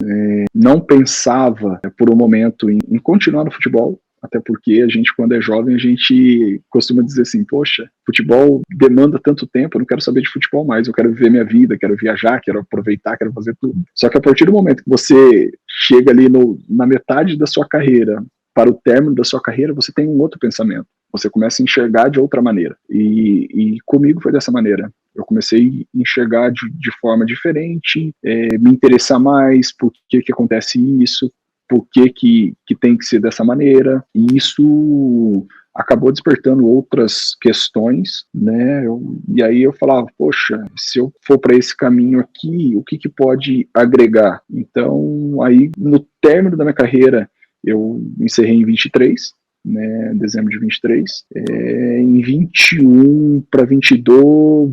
Speaker 2: Não pensava por um momento em continuar no futebol, até porque a gente, quando é jovem, a gente costuma dizer assim, poxa, futebol demanda tanto tempo, eu não quero saber de futebol mais, eu quero viver minha vida, quero viajar, quero aproveitar, quero fazer tudo. Só que a partir do momento que você chega ali na metade da sua carreira, para o término da sua carreira, você tem um outro pensamento. Você começa a enxergar de outra maneira. E comigo foi dessa maneira. Eu comecei a enxergar de forma diferente, me interessar mais por que acontece isso, por que tem que ser dessa maneira. E isso acabou despertando outras questões, né? E aí eu falava, poxa, se eu for para esse caminho aqui, o que pode agregar? Então, aí, no término da minha carreira, eu encerrei em 23, né, dezembro de 23, em 21 para 22,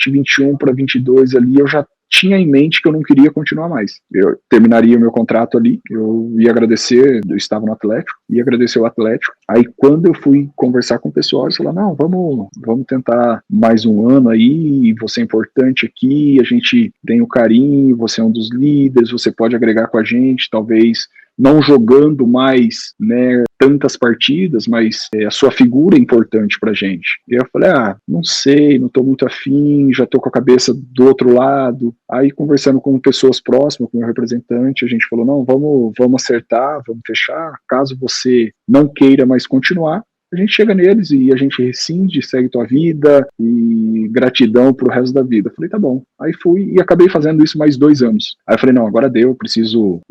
Speaker 2: 21 para 22 ali, eu já tinha em mente que eu não queria continuar mais. Eu terminaria o meu contrato ali, eu ia agradecer, eu estava no Atlético, ia agradecer o Atlético. Aí quando eu fui conversar com o pessoal, eles falaram, não, vamos tentar mais um ano aí, você é importante aqui, a gente tem o carinho, você é um dos líderes, você pode agregar com a gente, talvez não jogando mais, né, tantas partidas, mas a sua figura é importante pra gente. E eu falei, não sei, não tô muito afim, já tô com a cabeça do outro lado. Aí conversando com pessoas próximas, com o meu representante, a gente falou, não, vamos acertar, vamos fechar, caso você não queira mais continuar, a gente chega neles e a gente rescinde, segue tua vida e gratidão pro resto da vida. Eu falei, tá bom. Aí fui e acabei fazendo isso mais 2 anos. Aí eu falei, não, agora deu, preciso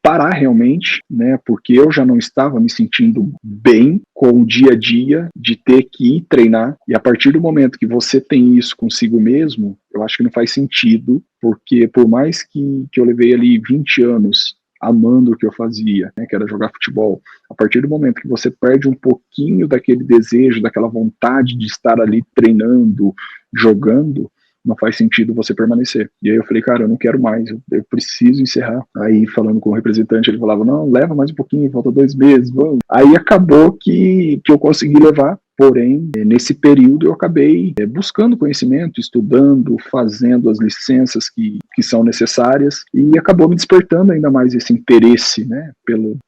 Speaker 2: parar realmente, né, porque eu já não estava me sentindo bem com o dia a dia de ter que ir treinar, e a partir do momento que você tem isso consigo mesmo, eu acho que não faz sentido, porque por mais que eu levei ali 20 anos amando o que eu fazia, né, que era jogar futebol, a partir do momento que você perde um pouquinho daquele desejo, daquela vontade de estar ali treinando, jogando, não faz sentido você permanecer. E aí eu falei, cara, eu não quero mais, eu preciso encerrar. Aí falando com o representante, ele falava, não, leva mais um pouquinho, falta 2 meses, vamos. Aí acabou que eu consegui levar, porém, nesse período eu acabei buscando conhecimento, estudando, fazendo as licenças que são necessárias, e acabou me despertando ainda mais esse interesse, né,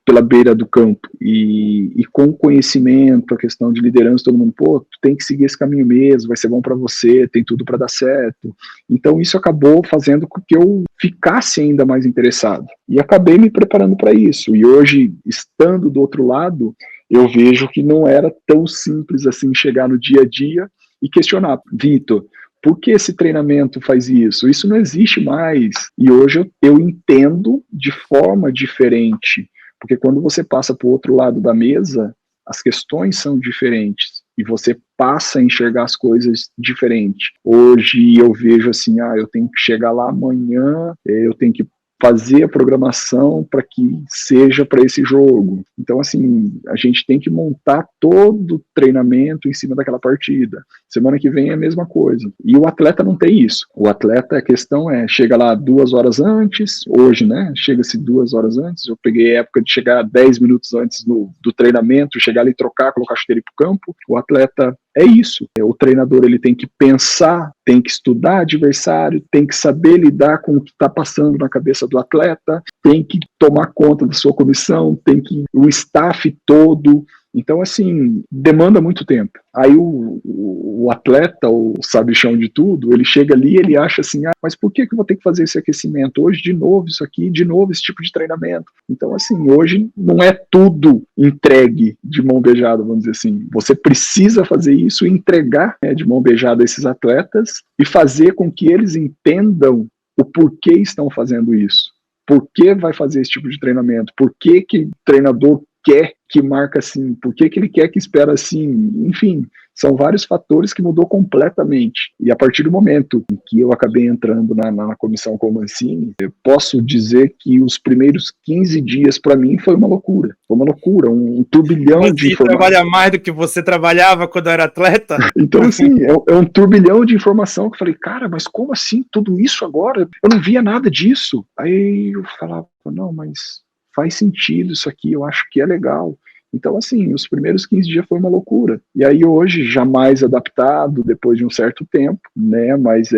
Speaker 2: pela beira do campo. E com conhecimento, a questão de liderança, todo mundo, pô, tu tem que seguir esse caminho mesmo, vai ser bom para você, tem tudo para dar certo. Então isso acabou fazendo com que eu ficasse ainda mais interessado. E acabei me preparando para isso. E hoje, estando do outro lado, eu vejo que não era tão simples assim chegar no dia a dia e questionar, Vitor, por que esse treinamento faz isso? Isso não existe mais. E hoje eu entendo de forma diferente, porque quando você passa para o outro lado da mesa, as questões são diferentes e você passa a enxergar as coisas diferente. Hoje eu vejo assim, eu tenho que chegar lá amanhã, eu tenho que fazer a programação para que seja para esse jogo. Então, assim, a gente tem que montar todo o treinamento em cima daquela partida. Semana que vem é a mesma coisa. E o atleta não tem isso. O atleta, a questão chega lá 2 horas antes, hoje, né, chega-se 2 horas antes, eu peguei a época de chegar 10 minutos antes do treinamento, chegar ali, trocar, colocar a chuteira para o campo. O atleta é isso. O treinador ele tem que pensar, tem que estudar adversário, tem que saber lidar com o que está passando na cabeça do atleta, tem que tomar conta da sua comissão, tem que o staff todo. Então, assim, demanda muito tempo. Aí o atleta, o sabichão de tudo, ele chega ali e ele acha assim, mas por que eu vou ter que fazer esse aquecimento? Hoje, de novo, isso aqui, de novo, esse tipo de treinamento. Então, assim, hoje não é tudo entregue de mão beijada, vamos dizer assim. Você precisa fazer isso, entregar de mão beijada a esses atletas e fazer com que eles entendam o porquê estão fazendo isso. Por que vai fazer esse tipo de treinamento? Por que o treinador quer que marca assim? Por que ele quer que espera assim? Enfim, São vários fatores que mudou completamente. E a partir do momento em que eu acabei entrando na comissão com o Mancini, eu posso dizer que os primeiros 15 dias para mim foi uma loucura. Foi uma loucura, um turbilhão de informações.
Speaker 1: Você trabalha mais do que você trabalhava quando era atleta?
Speaker 2: Então, assim, é um turbilhão de informação que eu falei, cara, mas como assim tudo isso agora? Eu não via nada disso. Aí eu falava, não, mas faz sentido isso aqui, eu acho que é legal. Então, assim, os primeiros 15 dias foi uma loucura. E aí hoje, já mais adaptado, depois de um certo tempo, né, mas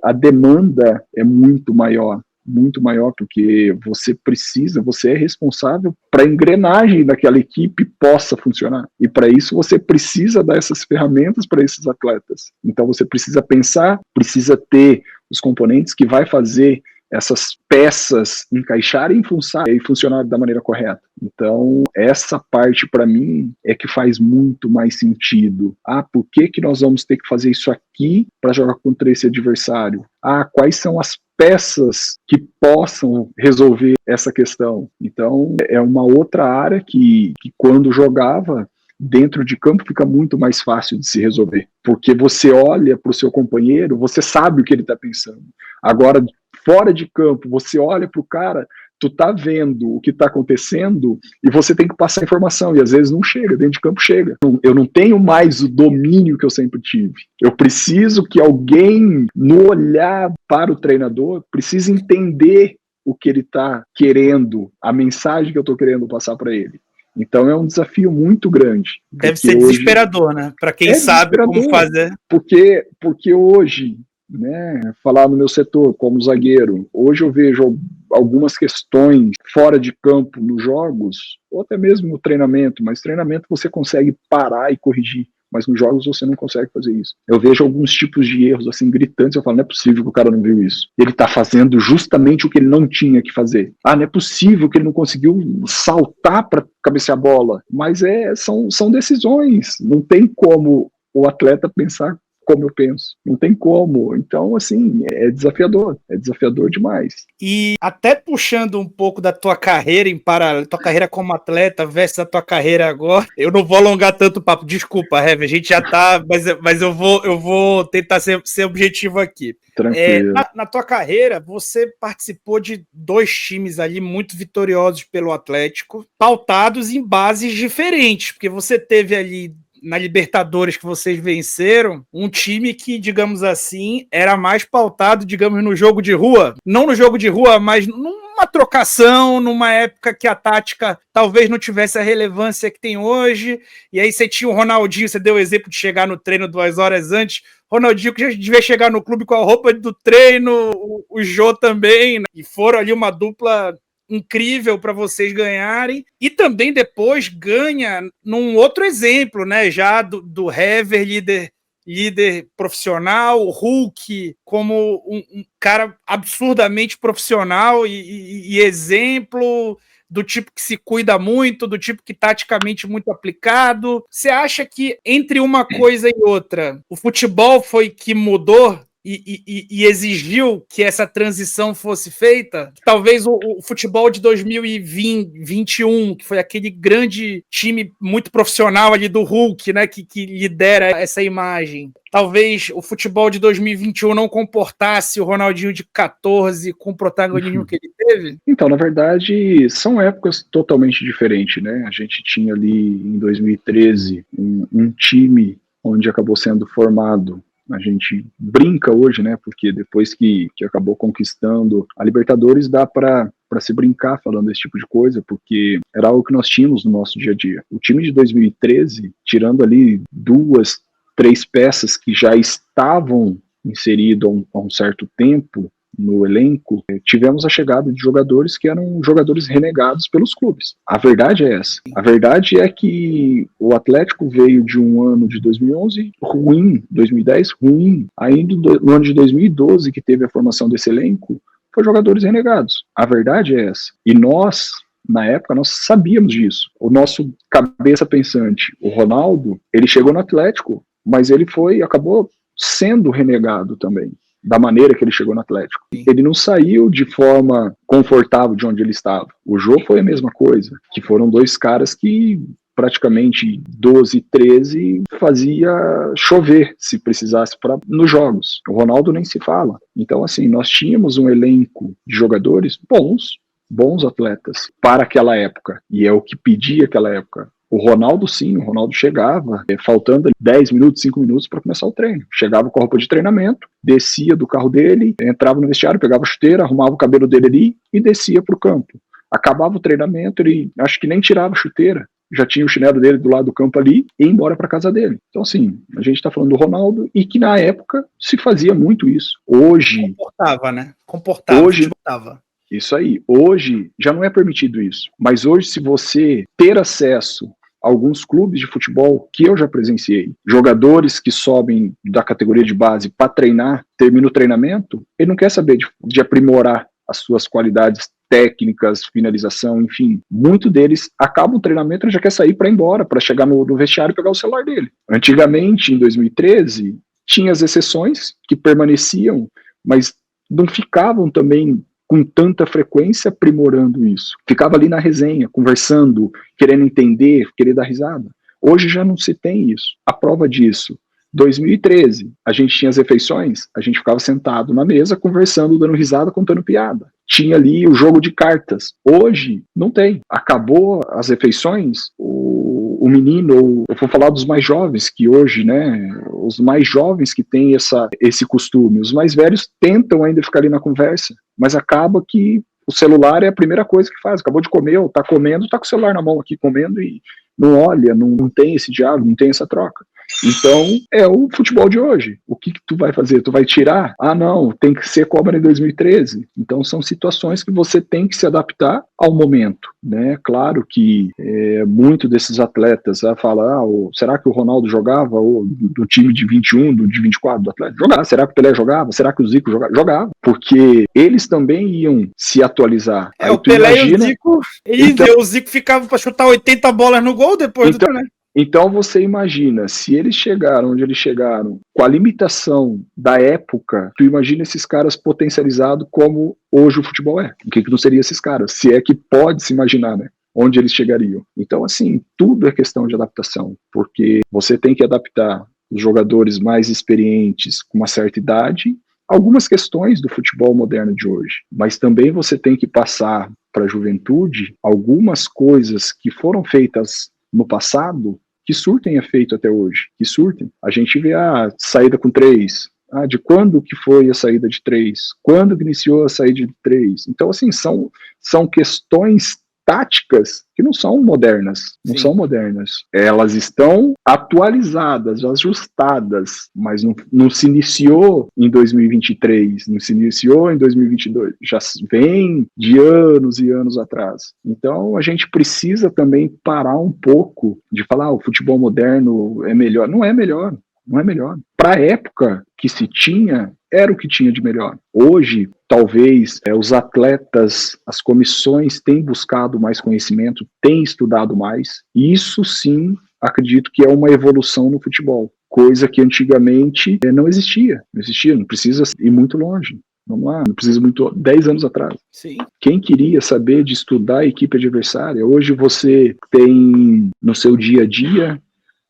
Speaker 2: a demanda é muito maior, porque você é responsável para a engrenagem daquela equipe possa funcionar. E para isso você precisa dar essas ferramentas para esses atletas. Então você precisa pensar, precisa ter os componentes que vai fazer essas peças encaixarem e funcionar da maneira correta. Então, essa parte, para mim, é que faz muito mais sentido. Por que nós vamos ter que fazer isso aqui para jogar contra esse adversário? Quais são as peças que possam resolver essa questão? Então, é uma outra área que quando jogava, dentro de campo fica muito mais fácil de se resolver, porque você olha para o seu companheiro, você sabe o que ele está pensando. Agora, fora de campo, você olha para o cara, tu tá vendo o que está acontecendo e você tem que passar informação, e às vezes não chega, dentro de campo chega. Eu não tenho mais o domínio que eu sempre tive. Eu preciso que alguém, no olhar para o treinador, precise entender o que ele está querendo, a mensagem que eu estou querendo passar para ele. Então é um desafio muito grande.
Speaker 1: Deve ser desesperador, né? Para quem sabe como fazer.
Speaker 2: Porque hoje, né, falar no meu setor como zagueiro, hoje eu vejo algumas questões fora de campo nos jogos, ou até mesmo no treinamento, mas treinamento você consegue parar e corrigir, mas nos jogos você não consegue fazer isso. Eu vejo alguns tipos de erros assim gritantes, eu falo, não é possível que o cara não viu isso. Ele está fazendo justamente o que ele não tinha que fazer. Não é possível que ele não conseguiu saltar para cabecear a bola. Mas são decisões, não tem como o atleta pensar como eu penso, não tem como. Então, assim, é desafiador demais.
Speaker 1: E até puxando um pouco da tua carreira em paralelo, tua carreira como atleta versus a tua carreira agora, eu não vou alongar tanto o papo, desculpa, Hever, a gente já tá, mas eu vou tentar ser objetivo aqui.
Speaker 2: Tranquilo.
Speaker 1: Na tua carreira, você participou de 2 times ali muito vitoriosos pelo Atlético, pautados em bases diferentes, porque você teve ali na Libertadores que vocês venceram, um time que, digamos assim, era mais pautado, digamos, no jogo de rua. Não no jogo de rua, mas numa trocação, numa época que a tática talvez não tivesse a relevância que tem hoje. E aí você tinha o Ronaldinho, você deu o exemplo de chegar no treino 2 horas antes. Ronaldinho que já devia chegar no clube com a roupa do treino, o Jô também, né? E foram ali uma dupla incrível para vocês ganharem, e também depois ganha num outro exemplo, né, já do Hever, líder profissional, o Hulk como um cara absurdamente profissional e exemplo do tipo que se cuida muito, do tipo que taticamente muito aplicado. Você acha que entre uma coisa e outra, o futebol foi que mudou e exigiu que essa transição fosse feita? Talvez o futebol de 2021, que foi aquele grande time muito profissional ali do Hulk, né, que lidera essa imagem. Talvez o futebol de 2021 não comportasse o Ronaldinho de 14 com o protagonismo que ele teve?
Speaker 2: Então, na verdade, são épocas totalmente diferentes, né? A gente tinha ali em 2013 um time onde acabou sendo formado. A gente brinca hoje, né? Porque depois que acabou conquistando a Libertadores, dá para se brincar falando esse tipo de coisa, porque era algo que nós tínhamos no nosso dia a dia. O time de 2013, tirando ali 2, 3 peças que já estavam inseridas há um certo tempo no elenco, tivemos a chegada de jogadores que eram jogadores renegados pelos clubes. A verdade é essa. A verdade é que o Atlético veio de um ano de 2011 ruim, 2010 ruim. Ainda no ano de 2012, que teve a formação desse elenco, foi jogadores renegados. A verdade é essa. E nós, na época, nós sabíamos disso. O nosso cabeça pensante, o Ronaldo, ele chegou no Atlético, mas ele acabou sendo renegado também, da maneira que ele chegou no Atlético. Ele não saiu de forma confortável de onde ele estava. O Jô foi a mesma coisa, que foram 2 caras que praticamente 12, 13, fazia chover se precisasse nos jogos. O Ronaldo nem se fala. Então, assim, nós tínhamos um elenco de jogadores bons atletas para aquela época, e é o que pedia aquela época. O Ronaldo chegava faltando 10 minutos, 5 minutos para começar o treino. Chegava com a roupa de treinamento, descia do carro dele, entrava no vestiário, pegava a chuteira, arrumava o cabelo dele ali e descia para o campo. Acabava o treinamento, ele acho que nem tirava a chuteira, já tinha o chinelo dele do lado do campo ali e ia embora para casa dele. Então, assim, a gente está falando do Ronaldo e que na época se fazia muito isso. Hoje...
Speaker 1: Comportava, né? Comportava.
Speaker 2: Isso aí. Hoje já não é permitido isso. Mas hoje, se você ter acesso a alguns clubes de futebol que eu já presenciei, jogadores que sobem da categoria de base para treinar, termina o treinamento, ele não quer saber de aprimorar as suas qualidades técnicas, finalização, enfim. Muito deles acabam o treinamento e já quer sair para ir embora, para chegar no vestiário e pegar o celular dele. Antigamente, em 2013, tinha as exceções que permaneciam, mas não ficavam também com tanta frequência aprimorando isso. Ficava ali na resenha, conversando, querendo entender, querendo dar risada. Hoje já não se tem isso. A prova disso, 2013, a gente tinha as refeições, a gente ficava sentado na mesa, conversando, dando risada, contando piada. Tinha ali o jogo de cartas. Hoje, não tem. Acabou as refeições, o menino, eu vou falar dos mais jovens, que hoje, né, os mais jovens que têm esse costume, os mais velhos tentam ainda ficar ali na conversa, mas acaba que o celular é a primeira coisa que faz. Acabou de comer, ou tá comendo, tá com o celular na mão aqui comendo e não olha, não tem esse diálogo, não tem essa troca. Então, é o futebol de hoje. O que tu vai fazer? Tu vai tirar? Ah, não, tem que ser como era em 2013. Então, são situações que você tem que se adaptar ao momento, né? Claro que muito desses atletas falam, será que o Ronaldo jogava? Ou do time de 21, de 24 do atleta? Jogava. Será que o Pelé jogava? Será que o Zico jogava? Jogava. Porque eles também iam se atualizar.
Speaker 1: Aí o Pelé imagina, e o Zico, o Zico ficava para chutar 80 bolas no gol depois do Pelé.
Speaker 2: Então você imagina, se eles chegaram onde eles chegaram, com a limitação da época, tu imagina esses caras potencializados como hoje o futebol é. O que não seria esses caras? Se é que pode se imaginar, né? Onde eles chegariam. Então, assim, tudo é questão de adaptação, porque você tem que adaptar os jogadores mais experientes com uma certa idade, algumas questões do futebol moderno de hoje, mas também você tem que passar para a juventude algumas coisas que foram feitas no passado, que surtem efeito até hoje, que surtem. A gente vê a saída com 3, de quando que foi a saída de 3, quando que iniciou a saída de 3. Então, assim, são questões táticas que não são modernas, são modernas. Elas estão atualizadas, ajustadas, mas não se iniciou em 2023, não se iniciou em 2022, já vem de anos e anos atrás. Então a gente precisa também parar um pouco de falar o futebol moderno é melhor. Não é melhor. Não é melhor. Para a época que se tinha, era o que tinha de melhor. Hoje, talvez, os atletas, as comissões têm buscado mais conhecimento, têm estudado mais, e isso sim, acredito que é uma evolução no futebol, coisa que antigamente não existia, não precisa ir muito longe. Vamos lá, não precisa muito, 10 anos atrás.
Speaker 1: Sim.
Speaker 2: Quem queria saber de estudar a equipe adversária, hoje você tem no seu dia a dia,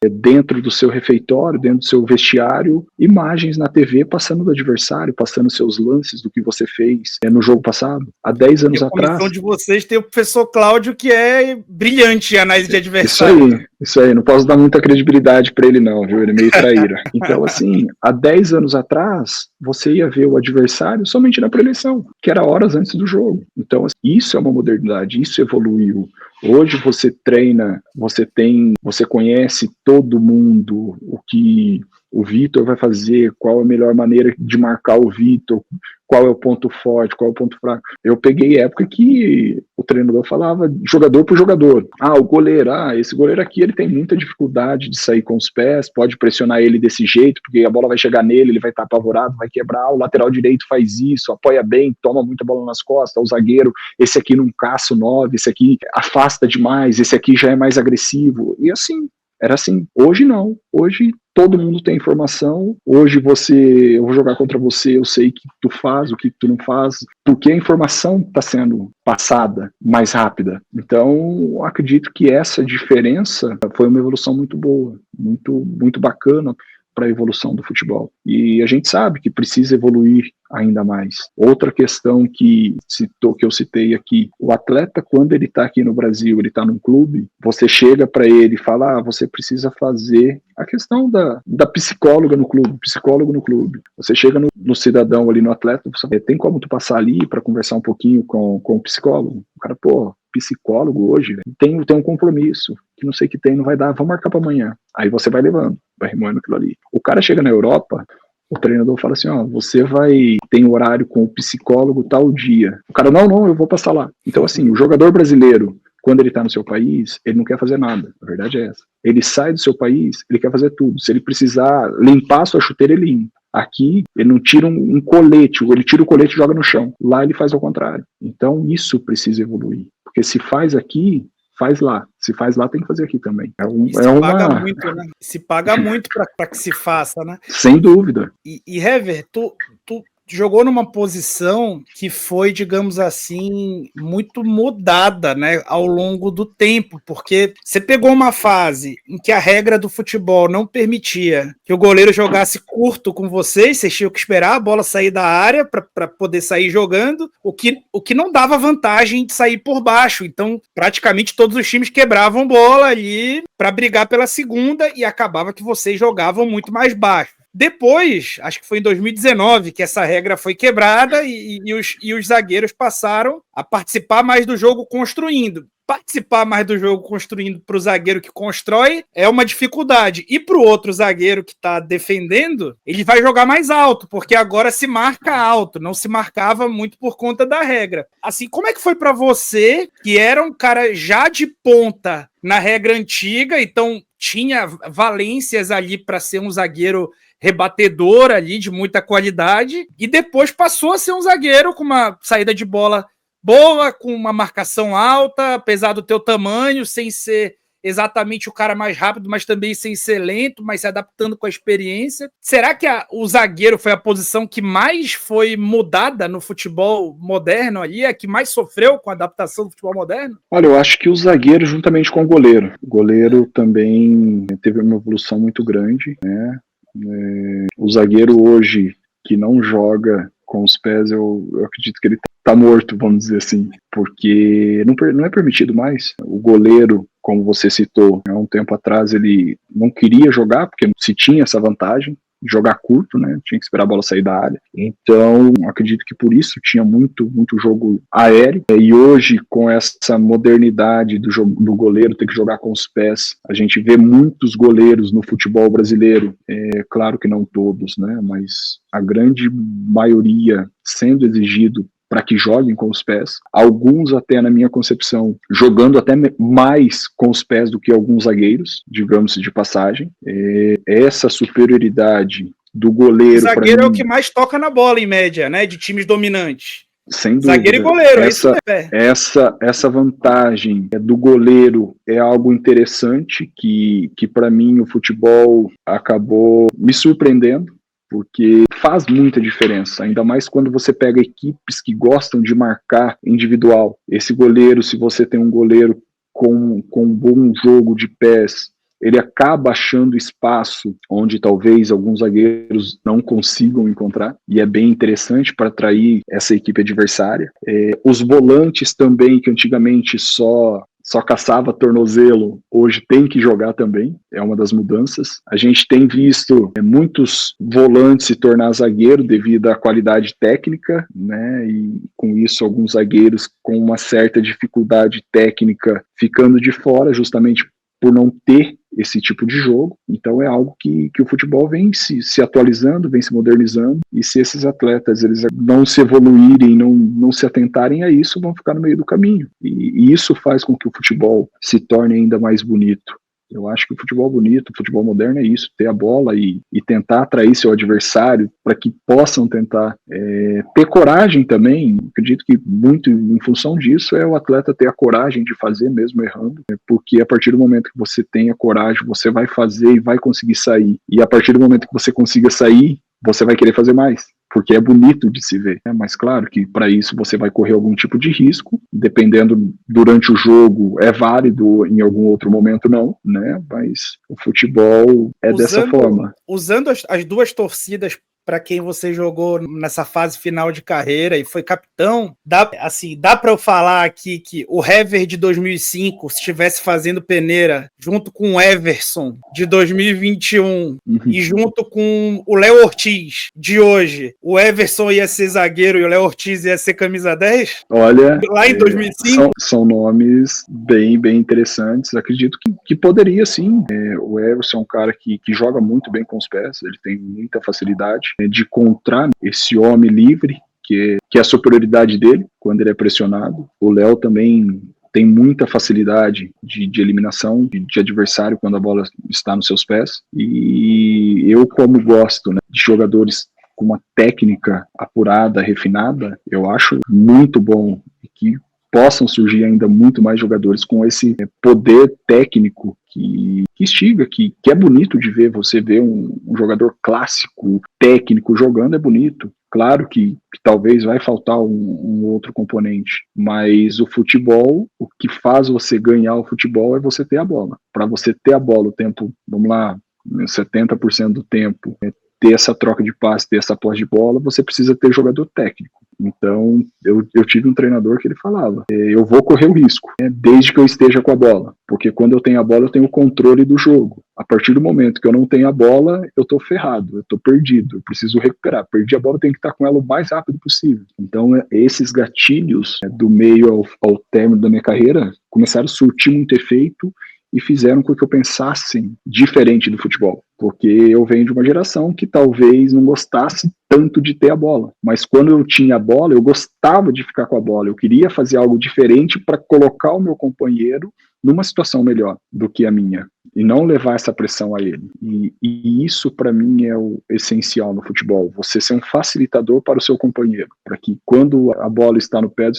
Speaker 2: dentro do seu refeitório, dentro do seu vestiário, imagens na TV passando do adversário, passando seus lances do que você fez no jogo passado, há 10 anos atrás. A comissão
Speaker 1: de vocês tem o professor Cláudio, que é brilhante em análise de adversário.
Speaker 2: Isso aí, não posso dar muita credibilidade para ele não, viu, ele é meio traíra. Então, assim, há 10 anos atrás, você ia ver o adversário somente na preleção, que era horas antes do jogo. Então, isso é uma modernidade, isso evoluiu. Hoje você treina, você conhece todo mundo, o que o Vitor vai fazer, qual a melhor maneira de marcar o Vitor, qual é o ponto forte, qual é o ponto fraco. Eu peguei época que o treinador falava jogador por jogador. O goleiro, esse goleiro aqui ele tem muita dificuldade de sair com os pés, pode pressionar ele desse jeito, porque a bola vai chegar nele, ele vai estar apavorado, vai quebrar, o lateral direito faz isso, apoia bem, toma muita bola nas costas, o zagueiro, esse aqui não caça o 9, esse aqui afasta demais, esse aqui já é mais agressivo, e assim, Era assim. Hoje não. Hoje todo mundo tem informação. Hoje eu vou jogar contra você, eu sei o que tu faz, o que tu não faz, porque a informação está sendo passada mais rápida. Então, acredito que essa diferença foi uma evolução muito boa, muito, muito bacana para a evolução do futebol. E a gente sabe que precisa evoluir ainda mais. Outra questão que eu citei aqui, o atleta, quando ele está aqui no Brasil, ele está num clube, você chega para ele e fala, você precisa fazer a questão da psicóloga no clube, psicólogo no clube. Você chega no cidadão ali, no atleta, você tem como tu passar ali para conversar um pouquinho com o psicólogo? O cara, psicólogo hoje, tem um compromisso, que não sei o que tem, não vai dar, vamos marcar para amanhã. Aí você vai levando, vai remoendo aquilo ali. O cara chega na Europa, o treinador fala assim, você tem horário com o psicólogo tal dia. O cara, não, eu vou passar lá. Então, assim, o jogador brasileiro, quando ele está no seu país, ele não quer fazer nada. A verdade é essa. Ele sai do seu país, ele quer fazer tudo. Se ele precisar limpar a sua chuteira, ele limpa. Aqui, ele não tira um colete, ele tira o colete e joga no chão. Lá ele faz ao contrário. Então, isso precisa evoluir. Porque se faz aqui, faz lá. Se faz lá, tem que fazer aqui também.
Speaker 1: Paga muito, né? Se paga muito para que se faça, né?
Speaker 2: Sem dúvida.
Speaker 1: E Hever, tu jogou numa posição que foi, digamos assim, muito mudada, né, ao longo do tempo, porque você pegou uma fase em que a regra do futebol não permitia que o goleiro jogasse curto com vocês tinham que esperar a bola sair da área para poder sair jogando, o que não dava vantagem de sair por baixo. Então, praticamente todos os times quebravam bola ali para brigar pela segunda e acabava que vocês jogavam muito mais baixo. Depois, acho que foi em 2019 que essa regra foi quebrada e os zagueiros passaram a participar mais do jogo construindo. Participar mais do jogo construindo para o zagueiro que constrói é uma dificuldade. E para o outro zagueiro que está defendendo, ele vai jogar mais alto, porque agora se marca alto, não se marcava muito por conta da regra. Assim, como é que foi para você, que era um cara já de ponta na regra antiga, então tinha valências ali para ser um zagueiro rebatedor ali, de muita qualidade, e depois passou a ser um zagueiro com uma saída de bola boa, com uma marcação alta, apesar do teu tamanho, sem ser exatamente o cara mais rápido, mas também sem ser lento, mas se adaptando com a experiência. Será que o zagueiro foi a posição que mais foi mudada no futebol moderno ali, a que mais sofreu com a adaptação do futebol moderno?
Speaker 2: Olha, eu acho que o zagueiro juntamente com o goleiro. O goleiro também teve uma evolução muito grande, né? O zagueiro hoje que não joga com os pés, eu acredito que ele tá morto, vamos dizer assim, porque não é permitido mais. O goleiro, como você citou, há um tempo atrás ele não queria jogar, porque se tinha essa vantagem, jogar curto, né? Tinha que esperar a bola sair da área. Então, acredito que por isso tinha muito jogo aéreo. E hoje, com essa modernidade do goleiro ter que jogar com os pés, a gente vê muitos goleiros no futebol brasileiro. Claro que não todos, né? Mas a grande maioria sendo exigido para que joguem com os pés, alguns até na minha concepção, jogando até mais com os pés do que alguns zagueiros, digamos de passagem. Essa superioridade do goleiro...
Speaker 1: O zagueiro é o que mais toca na bola, em média, né, de times dominantes.
Speaker 2: Sem dúvida.
Speaker 1: Zagueiro e goleiro,
Speaker 2: essa vantagem do goleiro é algo interessante que para mim o futebol acabou me surpreendendo, porque faz muita diferença, ainda mais quando você pega equipes que gostam de marcar individual. Esse goleiro, se você tem um goleiro com um bom jogo de pés, ele acaba achando espaço onde talvez alguns zagueiros não consigam encontrar, e é bem interessante para atrair essa equipe adversária. Os volantes também, que antigamente só caçava tornozelo, hoje tem que jogar também, é uma das mudanças. A gente tem visto muitos volantes se tornar zagueiro devido à qualidade técnica, né? E com isso alguns zagueiros com uma certa dificuldade técnica ficando de fora, justamente por não ter esse tipo de jogo. Então é algo que o futebol vem se atualizando, vem se modernizando, e se esses atletas eles não se evoluírem, não se atentarem a isso, vão ficar no meio do caminho. E isso faz com que o futebol se torne ainda mais bonito. Eu acho que o futebol bonito, o futebol moderno é isso, ter a bola e tentar atrair seu adversário para que possam tentar ter coragem também. Acredito que muito em função disso é o atleta ter a coragem de fazer mesmo errando, porque a partir do momento que você tem a coragem, você vai fazer e vai conseguir sair. E a partir do momento que você consiga sair, você vai querer fazer mais, porque é bonito de se ver, né? Mas claro que para isso você vai correr algum tipo de risco, dependendo durante o jogo é válido, em algum outro momento não, né? Mas o futebol é dessa forma.
Speaker 1: Usando as duas torcidas para quem você jogou nessa fase final de carreira e foi capitão, dá para eu falar aqui que o Hever de 2005, se estivesse fazendo peneira junto com o Everson de 2021 e junto com o Léo Ortiz de hoje, o Everson ia ser zagueiro e o Léo Ortiz ia ser camisa 10?
Speaker 2: Olha,
Speaker 1: lá em 2005?
Speaker 2: São nomes bem interessantes. Acredito que poderia sim. O Everson é um cara que joga muito bem com os pés, ele tem muita facilidade de encontrar esse homem livre, que é a superioridade dele quando ele é pressionado. O Léo também tem muita facilidade de eliminação de adversário quando a bola está nos seus pés. E eu, como gosto, né, de jogadores com uma técnica apurada, refinada, eu acho muito bom que possam surgir ainda muito mais jogadores com esse poder técnico que instiga, que é bonito de ver. Você vê um jogador clássico, técnico, jogando é bonito. Claro que talvez vai faltar um outro componente, mas o futebol, o que faz você ganhar o futebol é você ter a bola. Para você ter a bola o tempo, vamos lá, 70% do tempo, ter essa troca de passe, ter essa posse de bola, você precisa ter jogador técnico. Então, eu tive um treinador que ele falava, eu vou correr o risco, desde que eu esteja com a bola, porque quando eu tenho a bola, eu tenho o controle do jogo. A partir do momento que eu não tenho a bola, eu tô ferrado, eu tô perdido, eu preciso recuperar. Perdi a bola, eu tenho que estar com ela o mais rápido possível. Então, esses gatilhos do meio ao término da minha carreira começaram a surtir muito efeito e fizeram com que eu pensasse diferente do futebol, porque eu venho de uma geração que talvez não gostasse tanto de ter a bola, mas quando eu tinha a bola, eu gostava de ficar com a bola, eu queria fazer algo diferente para colocar o meu companheiro numa situação melhor do que a minha, e não levar essa pressão a ele. E isso, para mim, é o essencial no futebol, você ser um facilitador para o seu companheiro, para que quando a bola está no pé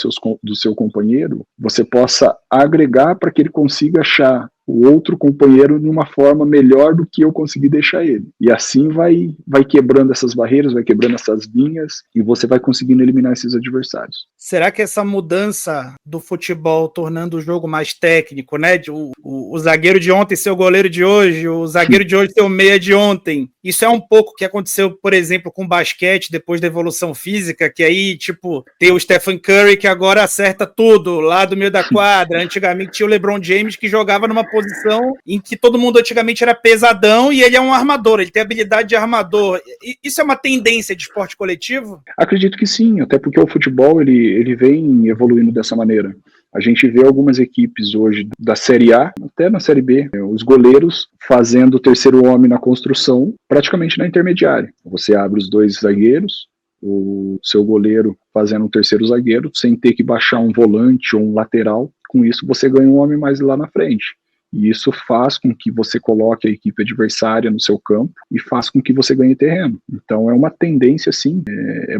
Speaker 2: do seu companheiro, você possa agregar para que ele consiga achar o outro companheiro de uma forma melhor do que eu consegui deixar ele. E assim vai quebrando essas barreiras, vai quebrando essas linhas, e você vai conseguindo eliminar esses adversários.
Speaker 1: Será que essa mudança do futebol, tornando o jogo mais técnico, né? O zagueiro de ontem ser o goleiro de hoje, o zagueiro de hoje ser o meia de ontem, isso é um pouco o que aconteceu, por exemplo, com o basquete, depois da evolução física, que aí, tipo, tem o Stephen Curry que agora acerta tudo lá do meio da quadra. Antigamente tinha o LeBron James que jogava numa posição em que todo mundo antigamente era pesadão e ele é um armador, ele tem habilidade de armador. Isso é uma tendência de esporte coletivo?
Speaker 2: Acredito que sim, até porque o futebol ele vem evoluindo dessa maneira. A gente vê algumas equipes hoje da Série A, até na Série B, os goleiros fazendo o terceiro homem na construção, praticamente na intermediária. Você abre os dois zagueiros, o seu goleiro fazendo um terceiro zagueiro, sem ter que baixar um volante ou um lateral. Com isso você ganha um homem mais lá na frente. E isso faz com que você coloque a equipe adversária no seu campo e faz com que você ganhe terreno. Então é uma tendência, sim.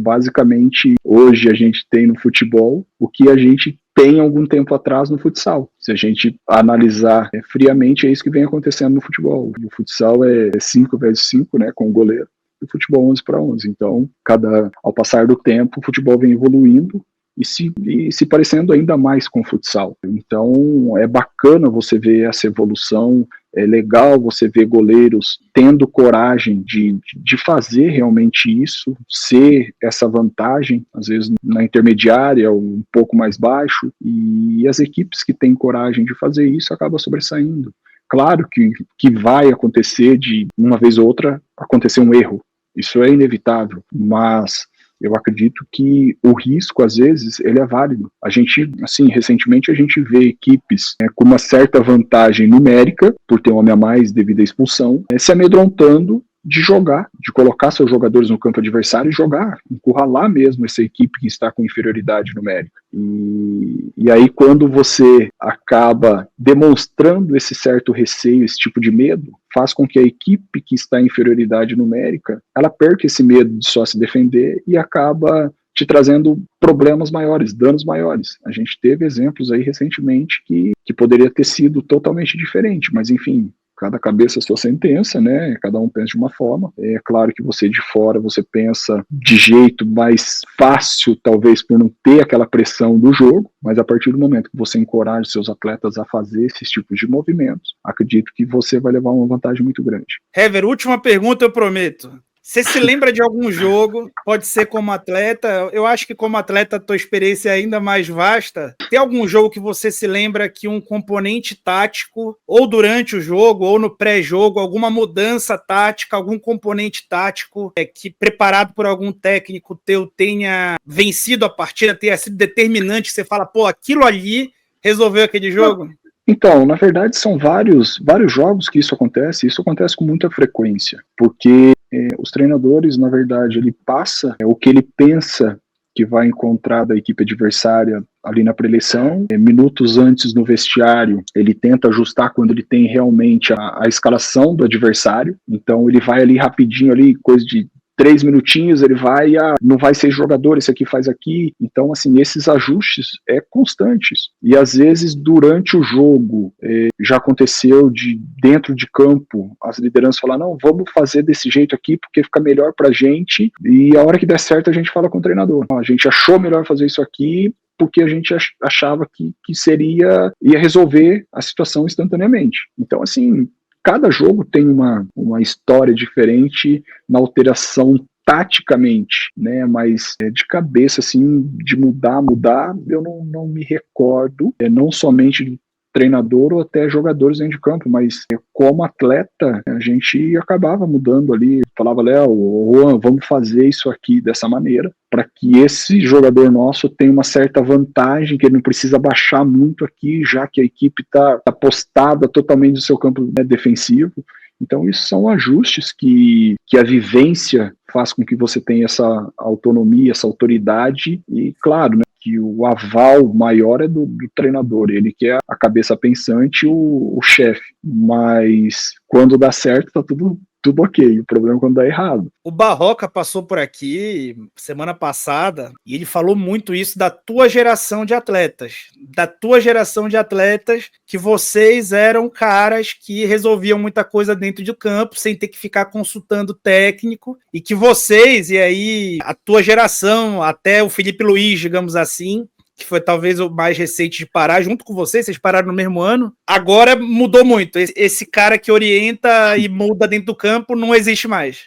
Speaker 2: Basicamente, hoje a gente tem no futebol o que a gente tem algum tempo atrás no futsal. Se a gente analisar friamente, é isso que vem acontecendo no futebol. O futsal é 5x5, né, com o goleiro. E o futebol 11x11. Então, ao passar do tempo, o futebol vem evoluindo e se parecendo ainda mais com o futsal. Então é bacana você ver essa evolução, é legal você ver goleiros tendo coragem de fazer realmente isso, ser essa vantagem, às vezes na intermediária ou um pouco mais baixo, e as equipes que têm coragem de fazer isso acabam sobressaindo. Claro que vai acontecer de uma vez ou outra acontecer um erro, isso é inevitável, mas eu acredito que o risco, às vezes, ele é válido. A gente, assim, recentemente a gente vê equipes com uma certa vantagem numérica, por ter um homem a mais devido à expulsão, se amedrontando de jogar, de colocar seus jogadores no campo adversário e jogar, encurralar mesmo essa equipe que está com inferioridade numérica. E aí quando você acaba demonstrando esse certo receio, esse tipo de medo, faz com que a equipe que está em inferioridade numérica, ela perca esse medo de só se defender e acaba te trazendo problemas maiores, danos maiores. A gente teve exemplos aí recentemente que poderia ter sido totalmente diferente, mas enfim, cada cabeça a sua sentença, né? Cada um pensa de uma forma. É claro que você de fora, você pensa de jeito mais fácil, talvez por não ter aquela pressão do jogo, mas a partir do momento que você encoraja seus atletas a fazer esses tipos de movimentos, acredito que você vai levar uma vantagem muito grande.
Speaker 1: Hever, última pergunta, eu prometo. Você se lembra de algum jogo? Pode ser como atleta. Eu acho que como atleta a tua experiência é ainda mais vasta. Tem algum jogo que você se lembra que um componente tático, ou durante o jogo, ou no pré-jogo, alguma mudança tática, algum componente tático que preparado por algum técnico teu tenha vencido a partida, tenha sido determinante, que você fala, pô, aquilo ali resolveu aquele jogo?
Speaker 2: Então, na verdade, são vários jogos que isso acontece com muita frequência, porque os treinadores, na verdade, ele passa o que ele pensa que vai encontrar da equipe adversária ali na pré-eleição, minutos antes no vestiário, ele tenta ajustar quando ele tem realmente a escalação do adversário, então ele vai ali rapidinho, ali, coisa de 3 minutinhos, ele vai, não vai ser jogador, esse aqui faz aqui. Então, assim, esses ajustes constantes. E às vezes, durante o jogo, já aconteceu de dentro de campo, as lideranças falar, não, vamos fazer desse jeito aqui, porque fica melhor pra gente, e a hora que der certo, a gente fala com o treinador. A gente achou melhor fazer isso aqui, porque a gente achava que ia resolver a situação instantaneamente. Então, assim, cada jogo tem uma história diferente na alteração taticamente, né? Mas de cabeça, assim, de mudar, eu não me recordo, não somente do treinador ou até jogadores dentro de campo, mas como atleta, a gente acabava mudando ali, falava, Léo, Juan, vamos fazer isso aqui dessa maneira, para que esse jogador nosso tenha uma certa vantagem, que ele não precisa baixar muito aqui, já que a equipe está postada totalmente no seu campo, né, defensivo. Então, isso são ajustes que a vivência faz com que você tenha essa autonomia, essa autoridade, e claro, né, que o aval maior é do treinador, ele que é a cabeça pensante, o chefe, mas quando dá certo, tá tudo ok, o problema é quando dá errado.
Speaker 1: O Barroca passou por aqui semana passada e ele falou muito isso da tua geração de atletas, que vocês eram caras que resolviam muita coisa dentro do campo sem ter que ficar consultando técnico, e que vocês, e aí a tua geração, até o Felipe Luiz, digamos assim, que foi talvez o mais recente de parar, junto com vocês pararam no mesmo ano, agora mudou muito. Esse cara que orienta e muda dentro do campo não existe mais.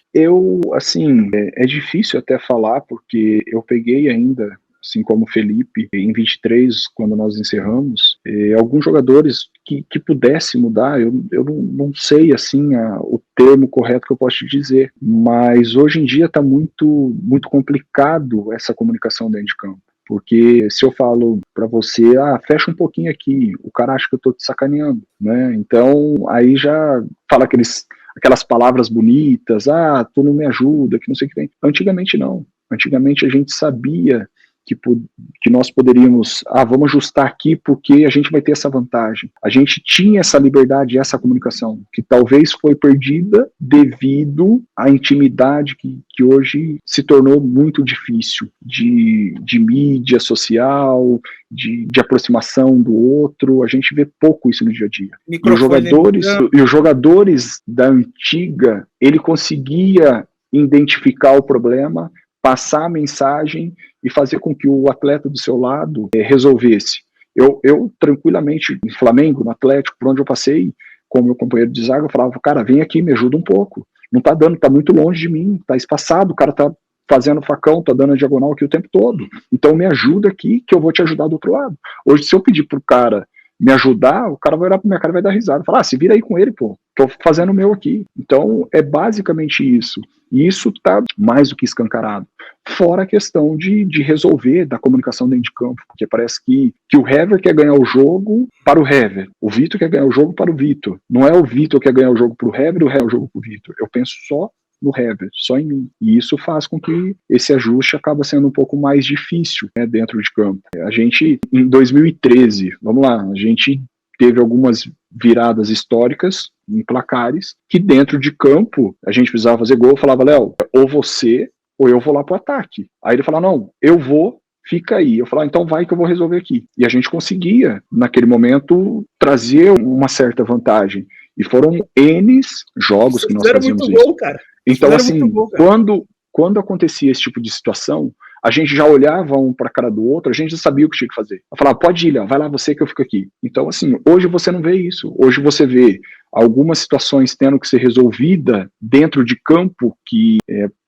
Speaker 2: Assim, é difícil até falar, porque eu peguei ainda, assim como o Felipe, em 23, quando nós encerramos, alguns jogadores que pudesse mudar, eu não sei, assim, o termo correto que eu posso te dizer, mas hoje em dia está muito, muito complicado essa comunicação dentro de campo. Porque se eu falo para você, fecha um pouquinho aqui, o cara acha que eu tô te sacaneando, né? Então, aí já fala aquelas palavras bonitas, tu não me ajuda, que não sei o que tem. Antigamente não. Antigamente a gente sabia que nós poderíamos, vamos ajustar aqui porque a gente vai ter essa vantagem. A gente tinha essa liberdade, essa comunicação, que talvez foi perdida devido à intimidade que hoje se tornou muito difícil, de mídia social, de aproximação do outro. A gente vê pouco isso no dia a dia. E os jogadores da antiga, ele conseguia identificar o problema, passar a mensagem e fazer com que o atleta do seu lado resolvesse. Eu tranquilamente, em Flamengo, no Atlético, por onde eu passei, com o meu companheiro de zaga, eu falava, cara, vem aqui, me ajuda um pouco. Não tá dando, tá muito longe de mim, tá espaçado, o cara tá fazendo facão, tá dando a diagonal aqui o tempo todo. Então me ajuda aqui, que eu vou te ajudar do outro lado. Hoje, se eu pedir pro cara me ajudar, o cara vai olhar pra minha cara e vai dar risada. Falar, se vira aí com ele, pô, tô fazendo o meu aqui. Então, é basicamente isso. E isso tá mais do que escancarado. Fora a questão de resolver da comunicação dentro de campo, porque parece que o Hever quer ganhar o jogo para o Hever, o Vitor quer ganhar o jogo para o Vitor. Não é o Vitor que quer ganhar o jogo para o Hever e o Hever o jogo para o Vitor. Eu penso só no Hever, só em mim. E isso faz com que esse ajuste acaba sendo um pouco mais difícil, né, dentro de campo. A gente, em 2013, vamos lá, a gente teve algumas viradas históricas em placares, que dentro de campo a gente precisava fazer gol. Eu falava, Léo, ou você ou eu vou lá pro ataque. Aí ele falava, não, eu vou, fica aí. Eu falava, então vai que eu vou resolver aqui. E a gente conseguia, naquele momento, trazer uma certa vantagem. E foram N jogos que nós fazíamos isso.
Speaker 1: Gol, cara.
Speaker 2: Então, assim, gol, quando acontecia esse tipo de situação, a gente já olhava um para a cara do outro, a gente já sabia o que tinha que fazer. Eu falava, pode ir, Léo, vai lá você que eu fico aqui. Então, assim, hoje você não vê isso. Hoje você vê algumas situações tendo que ser resolvida dentro de campo que,